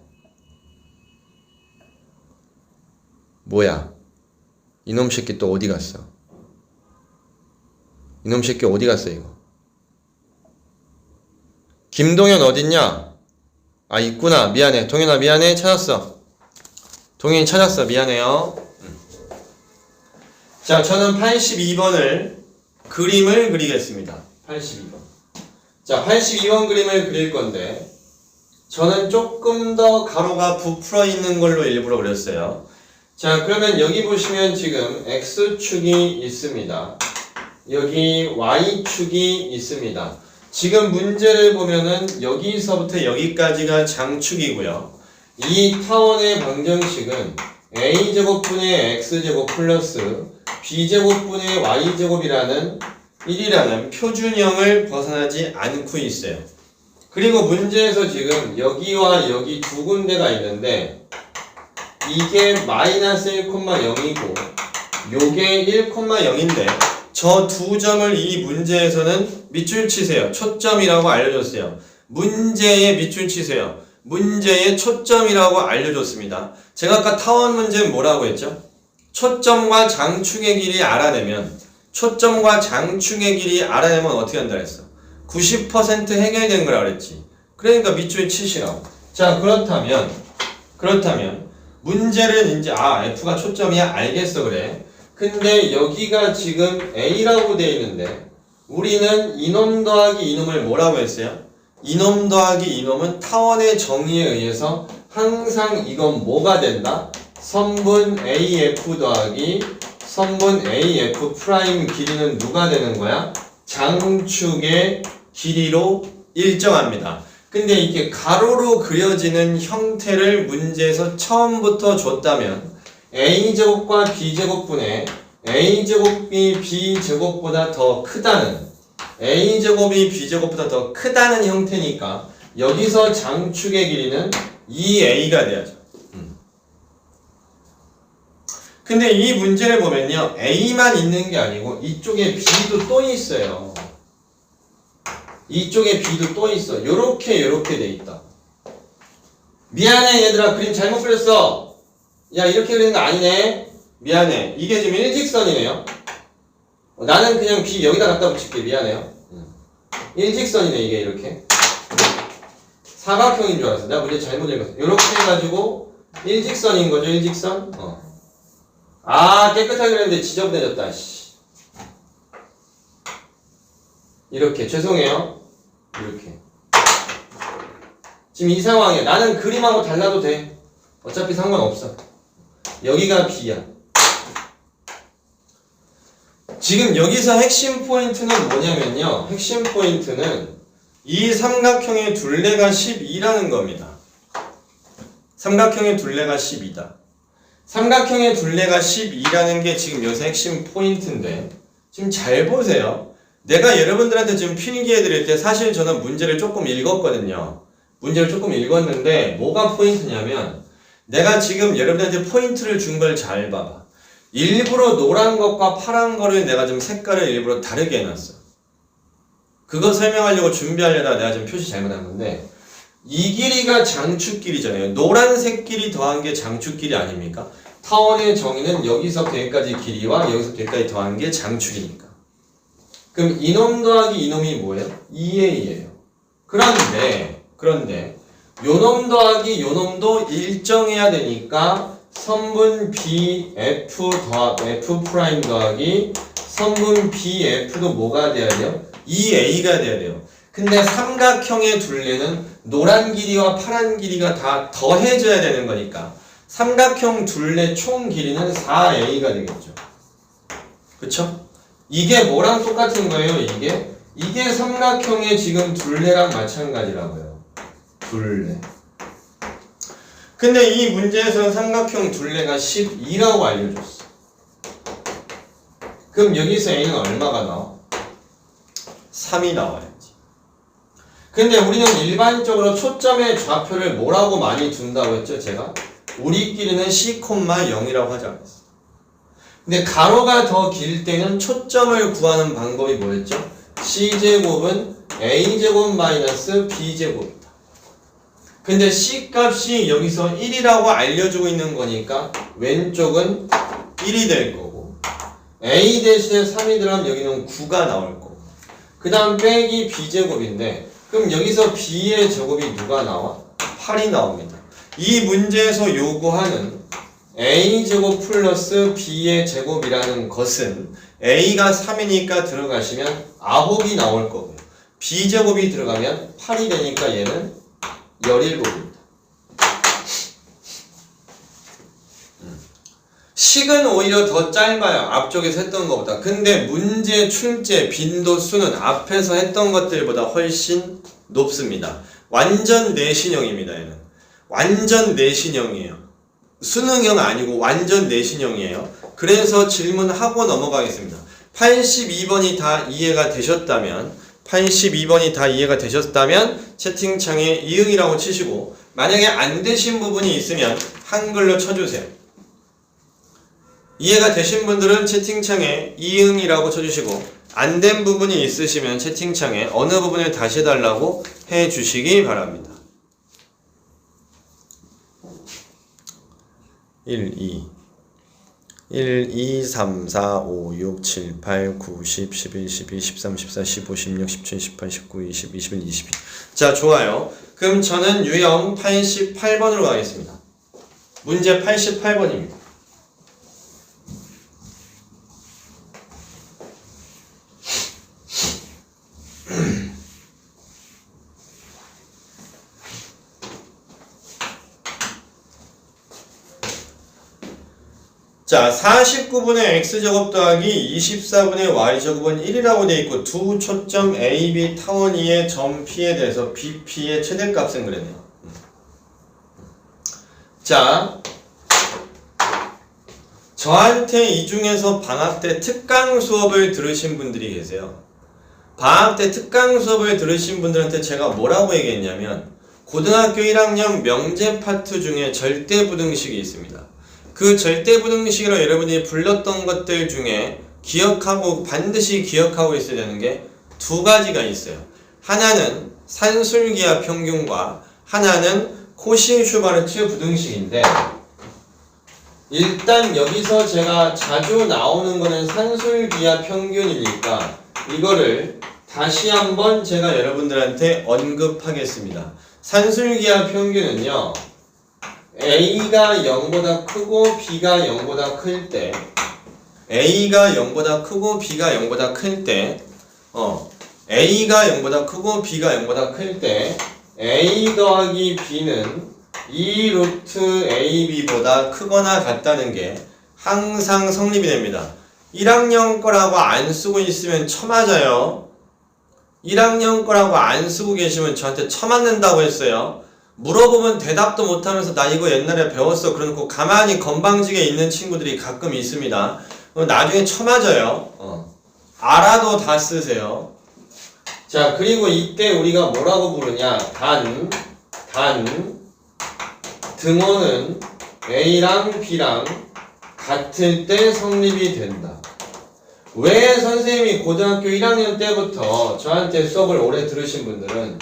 뭐야? 이놈 새끼 또 어디 갔어? 이놈 새끼 어디 갔어 이거? 김동현 어딨냐? 아, 있구나. 미안해. 동현아 미안해. 찾았어. 동현이 찾았어. 미안해요. 자, 저는 82번을 그림을 그리겠습니다. 82번. 자, 82번 그림을 그릴 건데 저는 조금 더 가로가 부풀어 있는 걸로 일부러 그렸어요. 자, 그러면 여기 보시면 지금 X축이 있습니다. 여기 Y축이 있습니다. 지금 문제를 보면은 여기서부터 여기까지가 장축이고요. 이 타원의 방정식은 A제곱분의 X제곱 플러스 B제곱분의 Y제곱이라는 1이라는 표준형을 벗어나지 않고 있어요. 그리고 문제에서 지금 여기와 여기 두 군데가 있는데 이게 마이너스 1,0이고 요게 1,0인데 저 두 점을 이 문제에서는 밑줄 치세요. 초점이라고 알려줬어요. 문제의 밑줄 치세요. 문제의 초점이라고 알려줬습니다. 제가 아까 타원 문제는 뭐라고 했죠? 초점과 장축의 길이 알아내면 어떻게 한다 했어? 90% 해결된 거라 그랬지. 그러니까 밑줄 치시라고. 자, 그렇다면 문제를 이제 F가 초점이야 알겠어 그래. 근데 여기가 지금 A라고 돼 있는데 우리는 이놈 더하기 이놈을 뭐라고 했어요? 이놈 더하기 이놈은 타원의 정의에 의해서 항상 이건 뭐가 된다? 선분 AF 더하기 선분 AF 프라임 길이는 누가 되는 거야? 장축의 길이로 일정합니다. 근데 이게 가로로 그려지는 형태를 문제에서 처음부터 줬다면 A제곱과 B제곱분의 A제곱이 B제곱보다 더 크다는 A제곱이 B제곱보다 더 크다는 형태니까 여기서 장축의 길이는 2A가 돼야죠. 근데 이 문제를 보면요, A만 있는 게 아니고 이쪽에 B도 또 있어요. 이쪽에 B도 또 있어. 요렇게 돼 있다. 미안해 얘들아, 그림 잘못 그렸어. 야, 이렇게 그리는 거 아니네. 미안해. 이게 지금 일직선이네요. 나는 그냥 B 여기다 갖다 붙일게. 미안해요. 일직선이네 이게 이렇게. 사각형인 줄 알았어. 내가 문제 잘못 읽었어. 이렇게 해가지고 일직선인 거죠, 일직선? 아, 깨끗하게 그랬는데 지저분해졌다, 씨. 이렇게, 죄송해요. 이렇게. 지금 이 상황이야. 나는 그림하고 달라도 돼. 어차피 상관없어. 여기가 B야. 지금 여기서 핵심 포인트는 뭐냐면요. 핵심 포인트는 이 삼각형의 둘레가 12라는 겁니다. 삼각형의 둘레가 12다. 삼각형의 둘레가 12라는 게 지금 여기서 핵심 포인트인데, 지금 잘 보세요. 내가 여러분들한테 지금 필기해 드릴 때 사실 저는 문제를 조금 읽었거든요. 문제를 조금 읽었는데 뭐가 포인트냐면, 내가 지금 여러분한테 포인트를 준 걸 잘 봐봐. 일부러 노란 것과 파란 거를 내가 좀 색깔을 일부러 다르게 해놨어. 그거 설명하려고 준비하려다가 내가 좀 표시 잘못한 건데, 이 길이가 장축길이잖아요. 노란색 길이 더한 게 장축길이 아닙니까? 타원의 정의는 여기서부터 여기까지 길이와 여기서부터 여기까지 더한 게 장축이니까. 그럼 이놈 더하기 이놈이 뭐예요? 2a예요. 그런데 요놈 더하기 요놈도 일정해야 되니까 선분 BF F 프라임 더하기 선분 BF도 뭐가 돼야 돼요? 2a가 돼야 돼요. 근데 삼각형의 둘레는 노란 길이와 파란 길이가 다 더해져야 되는 거니까 삼각형 둘레 총 길이는 4a가 되겠죠. 그쵸? 이게 뭐랑 똑같은 거예요? 이게 삼각형의 지금 둘레랑 마찬가지라고요. 둘레. 근데 이 문제에서는 삼각형 둘레가 12라고 알려줬어. 그럼 여기서 a는 얼마가 나와? 3이 나와야지. 근데 우리는 일반적으로 초점의 좌표를 뭐라고 많이 둔다고 했죠, 제가? 우리끼리는 C,0이라고 하지 않았어. 근데 가로가 더 길 때는 초점을 구하는 방법이 뭐였죠? C제곱은 A제곱 마이너스 B제곱이다. 근데 C 값이 여기서 1이라고 알려주고 있는 거니까 왼쪽은 1이 될 거고, A 대신에 3이 들어가면 여기는 9가 나올 거고, 그 다음 빼기 B제곱인데, 그럼 여기서 B의 제곱이 누가 나와? 8이 나옵니다. 이 문제에서 요구하는 A제곱 플러스 B의 제곱이라는 것은 A가 3이니까 들어가시면 9이 나올 거고요. B제곱이 들어가면 8이 되니까 얘는 17입니다. 식은 오히려 더 짧아요. 앞쪽에서 했던 것보다. 근데 문제, 출제, 빈도, 수는 앞에서 했던 것들보다 훨씬 높습니다. 완전 내신형입니다. 얘는 완전 내신형이에요. 수능형 아니고 완전 내신형이에요. 그래서 질문하고 넘어가겠습니다. 82번이 다 이해가 되셨다면 82번이 다 이해가 되셨다면 채팅창에 이응이라고 치시고, 만약에 안 되신 부분이 있으면 한글로 쳐주세요. 이해가 되신 분들은 채팅창에 이응이라고 쳐주시고, 안 된 부분이 있으시면 채팅창에 어느 부분을 다시 해달라고 해주시기 바랍니다. 1, 2, 3, 4, 5, 6, 7, 8, 9, 10, 11, 12, 13, 14, 15, 16, 17, 18, 19, 20, 21, 22. 자, 좋아요. 그럼 저는 유형 88번으로 가겠습니다. 문제 88번입니다. 자, 49분의 x제곱 더하기 24분의 y제곱은 1이라고 되어 있고, 두 초점 A, B 타원 2의 점 P에 대해서 BP의 최대값은 그랬네요. 자, 저한테 이 중에서 방학 때 특강 수업을 들으신 분들이 계세요. 방학 때 특강 수업을 들으신 분들한테 제가 뭐라고 얘기했냐면, 고등학교 1학년 명제 파트 중에 절대부등식이 있습니다. 그 절대부등식으로 여러분이 불렀던 것들 중에 기억하고, 반드시 기억하고 있어야 되는 게 두 가지가 있어요. 하나는 산술기하 평균과 하나는 코시-슈바르트 부등식인데, 일단 여기서 제가 자주 나오는 거는 산술기하 평균이니까 이거를 다시 한번 제가 여러분들한테 언급하겠습니다. 산술기하 평균은요, A가 0보다 크고 B가 0보다 클 때, A가 0보다 크고 B가 0보다 클 때, A가 0보다 크고 B가 0보다 클 때, A 더하기 B는 2 루트 AB보다 크거나 같다는 게 항상 성립이 됩니다. 1학년 거라고 안 쓰고 있으면 쳐맞아요. 1학년 거라고 안 쓰고 계시면 저한테 쳐맞는다고 했어요. 물어보면 대답도 못하면서 나 이거 옛날에 배웠어 그러놓고 가만히 건방지게 있는 친구들이 가끔 있습니다. 나중에 쳐맞아요. 알아도 다 쓰세요. 자, 그리고 이때 우리가 뭐라고 부르냐? 등호는 A랑 B랑 같을 때 성립이 된다. 왜 선생님이 고등학교 1학년 때부터 저한테 수업을 오래 들으신 분들은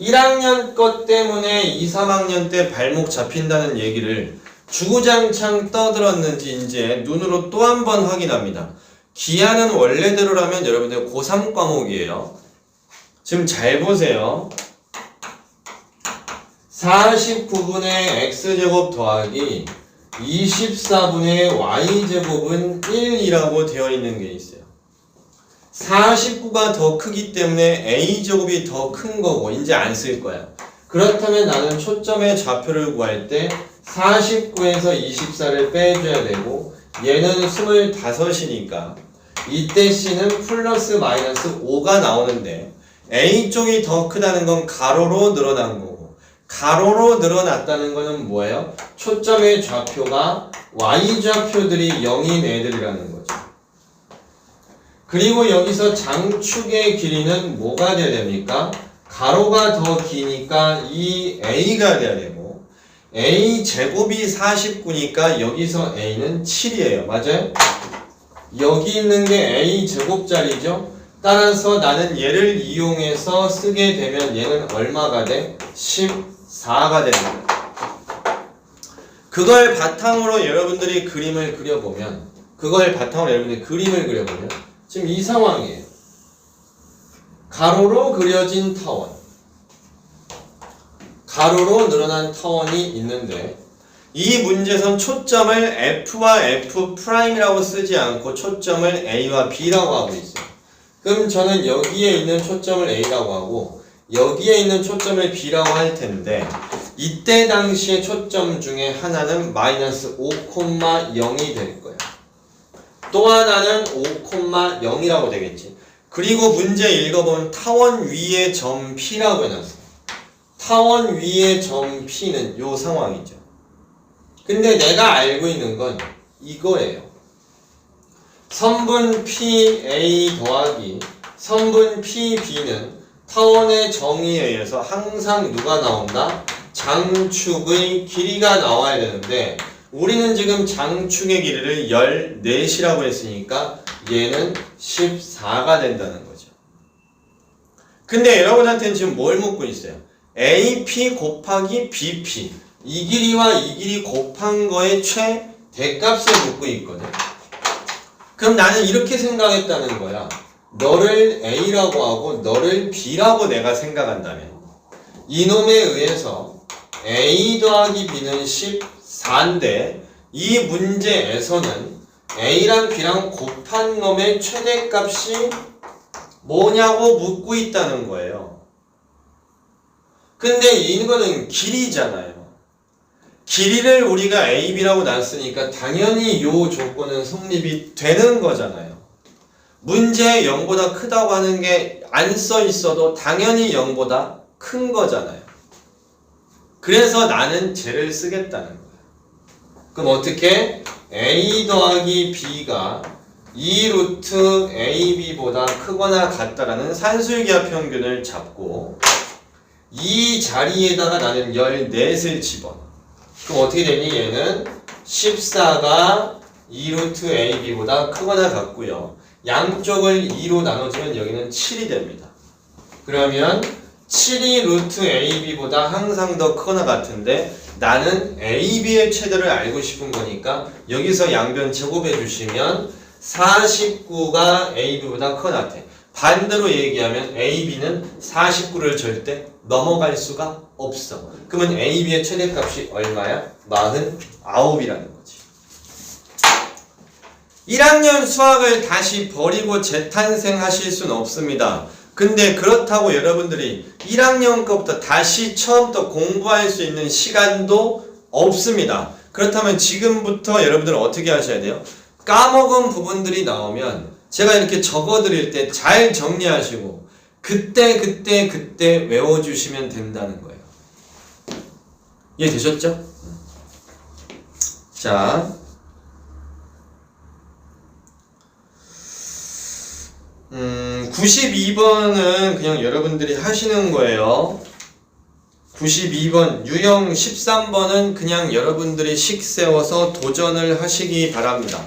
1학년 것 때문에 2, 3학년 때 발목 잡힌다는 얘기를 주구장창 떠들었는지 이제 눈으로 또 한 번 확인합니다. 기하는 원래대로라면 여러분들 고3 과목이에요. 지금 잘 보세요. 49분의 x제곱 더하기 24분의 y제곱은 1이라고 되어 있는 게 있어요. 49가 더 크기 때문에 a제곱이 더 큰 거고 이제 안 쓸 거야. 그렇다면 나는 초점의 좌표를 구할 때 49에서 24를 빼줘야 되고 얘는 25이니까 이때 c는 플러스 마이너스 5가 나오는데 A쪽이 더 크다는 건 가로로 늘어난 거고 가로로 늘어났다는 거는 뭐예요? 초점의 좌표가 Y좌표들이 0인 애들이라는 거죠. 그리고 여기서 장축의 길이는 뭐가 돼야 됩니까? 가로가 더 기니까 이 A가 돼야 되고 A 제곱이 49니까 여기서 A는 7이에요. 맞아요? 여기 있는 게 A 제곱짜리죠? 따라서 나는 얘를 이용해서 쓰게 되면 얘는 얼마가 돼? 14가 됩니다. 그걸 바탕으로 여러분들이 그림을 그려보면 지금 이 상황이에요. 가로로 그려진 타원, 가로로 늘어난 타원이 있는데 이 문제에선 초점을 F와 F'이라고 쓰지 않고 초점을 A와 B라고 하고 있어요. 그럼 저는 여기에 있는 초점을 A라고 하고 여기에 있는 초점을 B라고 할 텐데 이때 당시의 초점 중에 하나는 마이너스 5,0이 될 거예요. 또 하나는 5,0이라고 되겠지. 그리고 문제 읽어보면 타원 위의 점 P라고 해놨어요. 타원 위의 점 P는 요 상황이죠. 근데 내가 알고 있는 건 이거예요. 선분 PA 더하기 선분 PB는 타원의 정의에 의해서 항상 누가 나온다? 장축의 길이가 나와야 되는데 우리는 지금 장축의 길이를 14이라고 했으니까 얘는 14가 된다는 거죠. 근데 여러분한테는 지금 뭘 묻고 있어요? AP 곱하기 BP 이 길이와 이 길이 곱한 거의 최대값을 묻고 있거든. 그럼 나는 이렇게 생각했다는 거야. 너를 A라고 하고 너를 B라고 내가 생각한다면 이놈에 의해서 A 더하기 B는 14인데 이 문제에서는 A랑 B랑 곱한 놈의 최대값이 뭐냐고 묻고 있다는 거예요. 근데 이거는 길이잖아요. 길이를 우리가 A, B라고 놨으니까 당연히 요 조건은 성립이 되는 거잖아요. 문제에 0보다 크다고 하는 게 안 써 있어도 당연히 0보다 큰 거잖아요. 그래서 나는 쟤를 쓰겠다는 거야. 그럼 어떻게? A 더하기 B가 2 루트 AB보다 크거나 같다라는 산술기하 평균을 잡고 이 자리에다가 나는 14을 집어넣어. 그럼 어떻게 되니? 얘는 14가 2 루트 AB보다 크거나 같고요. 양쪽을 2로 나눠주면 여기는 7이 됩니다. 그러면 7이 루트 AB보다 항상 더 크거나 같은데 나는 AB의 최대를 알고 싶은 거니까 여기서 양변 제곱해 주시면 49가 AB보다 크거나 같아. 반대로 얘기하면 AB는 49를 절대 넘어갈 수가 없어. 그러면 AB의 최대값이 얼마야? 49이라는 거지. 1학년 수학을 다시 버리고 재탄생하실 수는 없습니다. 근데 그렇다고 여러분들이 1학년 거부터 다시 처음부터 공부할 수 있는 시간도 없습니다. 그렇다면 지금부터 여러분들은 어떻게 하셔야 돼요? 까먹은 부분들이 나오면 제가 이렇게 적어드릴 때 잘 정리하시고 그때 외워주시면 된다는 거예요. 이해되셨죠? 자, 92번은 그냥 여러분들이 하시는 거예요. 92번, 유형 13번은 그냥 여러분들이 식 세워서 도전을 하시기 바랍니다.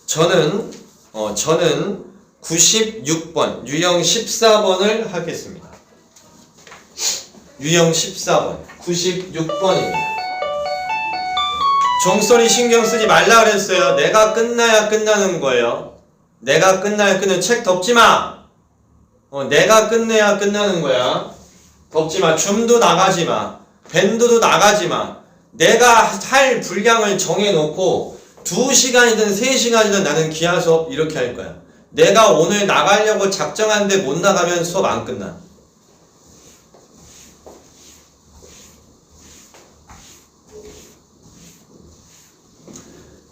저는 96번, 유형 14번을 하겠습니다. 유형 14번, 96번입니다. 종소리 신경 쓰지 말라 그랬어요. 내가 끝나야 끝나는 거예요. 내가 끝나야 끝나는 책 덮지 마. 내가 끝내야 끝나는 거야. 덮지 마. 줌도 나가지 마. 밴드도 나가지 마. 내가 할 분량을 정해놓고 2시간이든 3시간이든 나는 기하 수업 이렇게 할 거야. 내가 오늘 나가려고 작정한데 못 나가면 수업 안 끝나.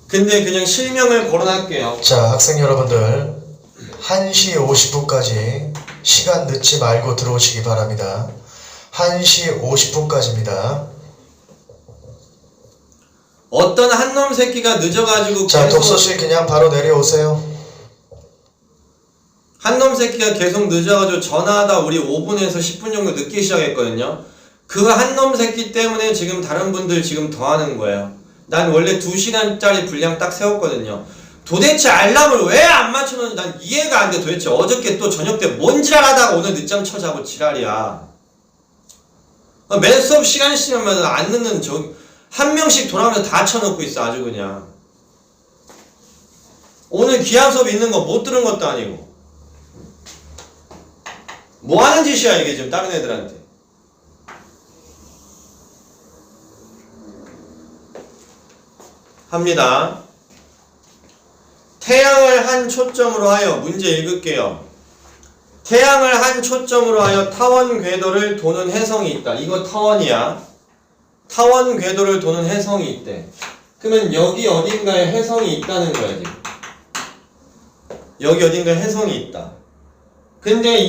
근데 그냥 실명을 거론할게요. 자, 학생 여러분들 1시 50분까지 시간 늦지 말고 들어오시기 바랍니다. 1시 50분까지입니다. 어떤 한 놈 새끼가 늦어가지고 자, 독서실 그냥 바로 내려오세요. 한 놈 새끼가 계속 늦어가지고 전화하다 우리 5분에서 10분 정도 늦게 시작했거든요. 그 한 놈 새끼 때문에 지금 다른 분들 지금 더 하는 거예요. 난 원래 2시간짜리 분량 딱 세웠거든요. 도대체 알람을 왜 안 맞춰놓는지 난 이해가 안 돼. 도대체 어저께 또 저녁 때 뭔 지랄하다가 오늘 늦잠 쳐자고 지랄이야. 매 수업 시간이면 안 늦는 한 명씩 돌아오면서 다 쳐놓고 있어. 아주 그냥. 오늘 기하 수업 있는 거 못 들은 것도 아니고. 뭐 하는 짓이야 이게 지금 다른 애들한테. 합니다. 태양을 한 초점으로 하여 문제 읽을게요. 태양을 한 초점으로 하여 타원 궤도를 도는 혜성이 있다. 이거 타원이야. 타원 궤도를 도는 혜성이 있대. 그러면 여기 어딘가에 혜성이 있다는 거야 지금. 여기 어딘가에 혜성이 있다. 근데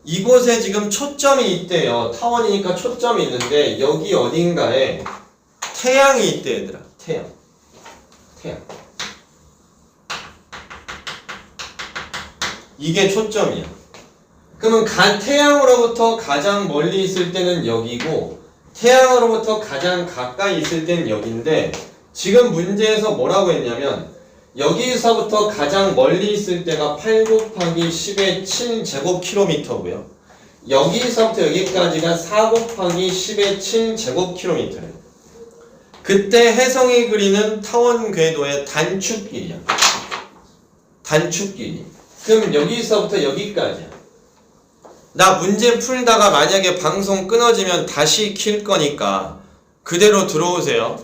이곳에 지금 초점이 있대요. 타원이니까 초점이 있는데 여기 어딘가에 태양이 있대 얘들아. 태양. 이게 초점이야. 그러면 태양으로부터 가장 멀리 있을 때는 여기고 태양으로부터 가장 가까이 있을 때는 여기인데 지금 문제에서 뭐라고 했냐면 여기서부터 가장 멀리 있을 때가 8 곱하기 10의 7제곱킬로미터고요. 여기서부터 여기까지가 4 곱하기 10의 7제곱킬로미터예요. 그때 혜성이 그리는 타원 궤도의 단축길이야. 단축길이. 그럼 여기서부터 여기까지야. 나 문제 풀다가 만약에 방송 끊어지면 다시 킬 거니까 그대로 들어오세요.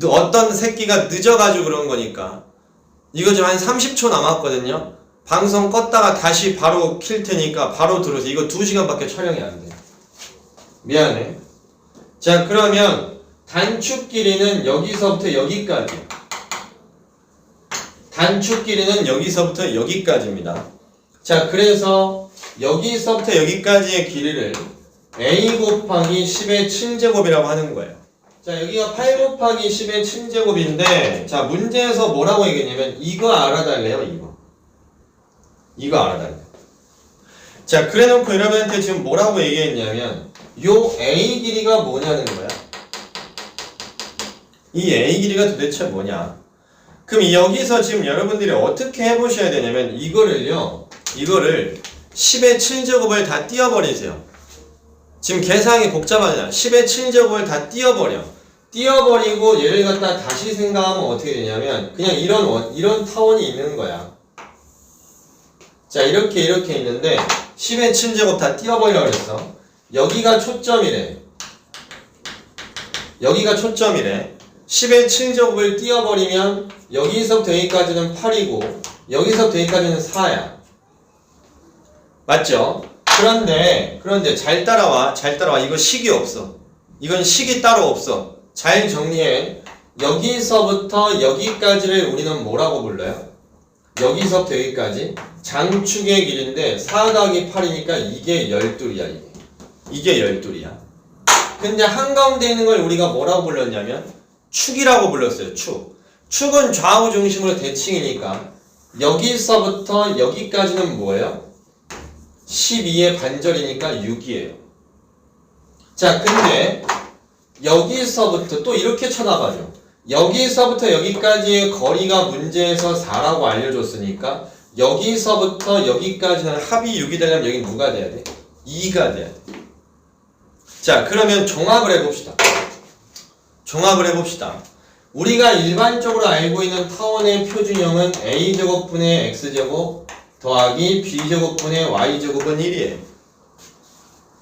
어떤 새끼가 늦어가지고 그런 거니까. 이거 지금 한 30초 남았거든요. 방송 껐다가 다시 바로 킬 테니까 바로 들어오세요. 이거 2시간밖에 촬영이 안 돼. 미안해. 자, 그러면 단축 길이는 여기서부터 여기까지. 단축 길이는 여기서부터 여기까지입니다. 자, 그래서 여기서부터 여기까지의 길이를 a 곱하기 10의 7제곱이라고 하는 거예요. 자, 여기가 8 곱하기 10의 7제곱인데 자, 문제에서 뭐라고 얘기했냐면 이거 알아달래요. 이거 알아달래요. 자, 그래놓고 여러분한테 지금 뭐라고 얘기했냐면 요 a 길이가 뭐냐는 거야. 이 a 길이가 도대체 뭐냐. 그럼 여기서 지금 여러분들이 어떻게 해보셔야 되냐면 이거를 10의 7제곱을 다 띄워버리세요. 지금 계산이 복잡하잖아. 10의 7제곱을 다 띄워버리고 얘를 갖다 다시 생각하면 어떻게 되냐면 그냥 이런 타원이 있는 거야. 자, 이렇게 있는데 10의 7제곱 다 띄워버리라고 그랬어. 여기가 초점이래. 여기가 초점이래. 10의 7제곱을 띄워버리면 여기서부터 여기까지는 8이고 여기서부터 여기까지는 4야. 맞죠? 그런데 잘 따라와. 이거 식이 없어. 이건 식이 따로 없어. 잘 정리해. 여기서부터 여기까지를 우리는 뭐라고 불러요? 여기서부터 여기까지 장축의 길인데 4 더하기 8이니까 이게 12이야. 이게 12이야. 근데 한가운데 있는 걸 우리가 뭐라고 불렀냐면 축이라고 불렀어요. 축은 좌우 중심으로 대칭이니까 여기서부터 여기까지는 뭐예요? 12의 반절이니까 6이에요. 자, 근데 여기서부터 또 이렇게 쳐다봐줘. 여기서부터 여기까지의 거리가 문제에서 4라고 알려줬으니까 여기서부터 여기까지는 합이 6이 되려면 여기 누가 돼야 돼? 2가 돼야 돼. 자, 그러면 종합을 해봅시다. 우리가 일반적으로 알고 있는 타원의 표준형은 a제곱분의 x제곱 더하기 b제곱분의 y제곱은 1이에요.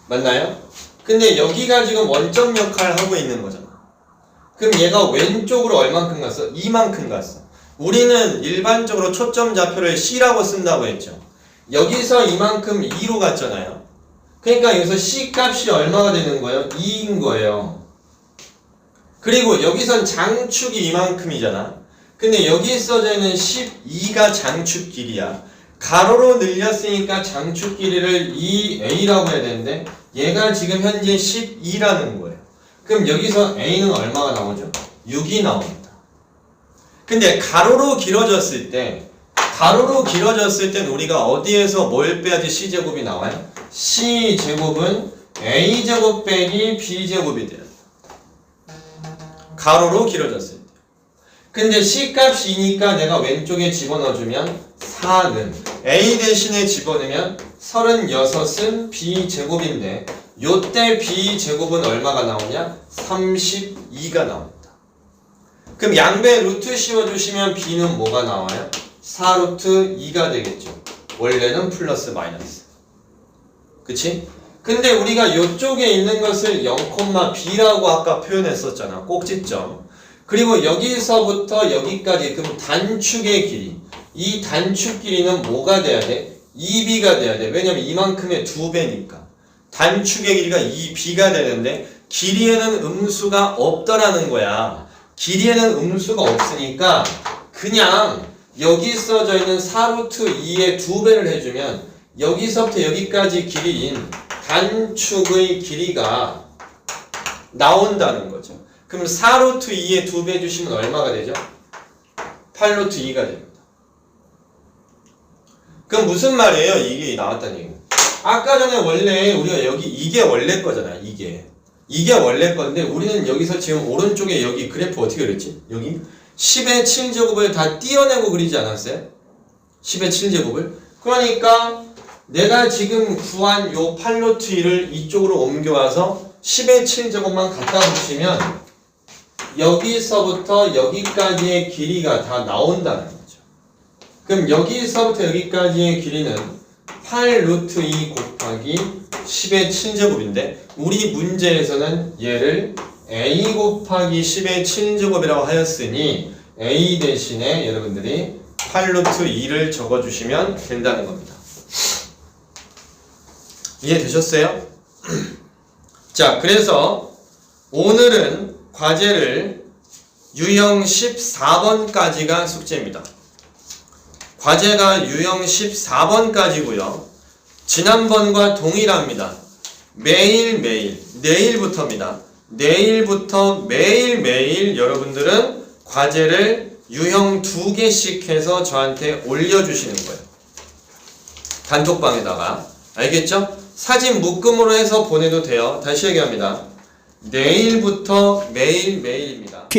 맞나요? 근데 여기가 지금 원점 역할을 하고 있는 거잖아. 그럼 얘가 왼쪽으로 얼만큼 갔어? 이만큼 갔어. 우리는 일반적으로 초점 좌표를 C라고 쓴다고 했죠. 여기서 이만큼 2로 갔잖아요. 그러니까 여기서 C 값이 얼마가 되는 거예요? 2인 거예요. 그리고 여기선 장축이 이만큼이잖아. 근데 여기 써져 있는 12가 장축 길이야. 가로로 늘렸으니까 장축 길이를 2a라고 해야 되는데 얘가 지금 현재 12라는 거예요. 그럼 여기서 a는 얼마가 나오죠? 6이 나옵니다. 근데 가로로 길어졌을 땐 우리가 어디에서 뭘 빼야지 c제곱이 나와요? c제곱은 a제곱 빼기 b제곱이 돼요. 가로로 길어졌을 때. 근데 c값이 2니까 내가 왼쪽에 집어넣어주면 4는 a 대신에 집어넣으면 36은 b제곱인데 요때 b제곱은 얼마가 나오냐? 32가 나옵니다. 그럼 양배 루트 씌워주시면 b는 뭐가 나와요? 4루트 2가 되겠죠. 원래는 플러스 마이너스. 그치? 근데 우리가 요쪽에 있는 것을 0,b라고 아까 표현했었잖아. 꼭지점. 그리고 여기서부터 여기까지 그럼 단축의 길이. 이 단축 길이는 뭐가 돼야 돼? 2b가 돼야 돼. 왜냐면 이만큼의 2배니까. 단축의 길이가 2b가 되는데 길이에는 음수가 없더라는 거야. 길이에는 음수가 없으니까 그냥 여기 써져 있는 4루트 2의 2배를 해주면 여기서부터 여기까지 길이인 단축의 길이가 나온다는 거죠. 그럼 4루트 2의 2배 해주시면 얼마가 되죠? 8루트 2가 됩니다. 그럼 무슨 말이에요? 이게 나왔다는 얘기는. 아까 전에 원래 우리가 여기 이게 원래 거잖아. 이게 원래 건데 우리는 여기서 지금 오른쪽에 여기 그래프 어떻게 그렸지? 여기 10의 7제곱을 다 띄어내고 그리지 않았어요? 10의 7제곱을. 그러니까 내가 지금 구한 요 8루트 2를 이쪽으로 옮겨와서 10의 7제곱만 갖다 붙이면 여기서부터 여기까지의 길이가 다 나온다는 거죠. 그럼 여기서부터 여기까지의 길이는 8루트 2 곱하기 10의 7제곱인데 우리 문제에서는 얘를 a 곱하기 10의 7제곱이라고 하였으니 a 대신에 여러분들이 8루트 2를 적어주시면 된다는 겁니다. 이해되셨어요? 자, 그래서 오늘은 과제를 유형 14번까지가 숙제입니다. 과제가 유형 14번까지고요. 지난번과 동일합니다. 내일부터입니다. 내일부터 매일매일 여러분들은 과제를 유형 2개씩 해서 저한테 올려주시는 거예요. 단톡방에다가. 알겠죠? 사진 묶음으로 해서 보내도 돼요. 다시 얘기합니다. 내일부터 매일매일입니다.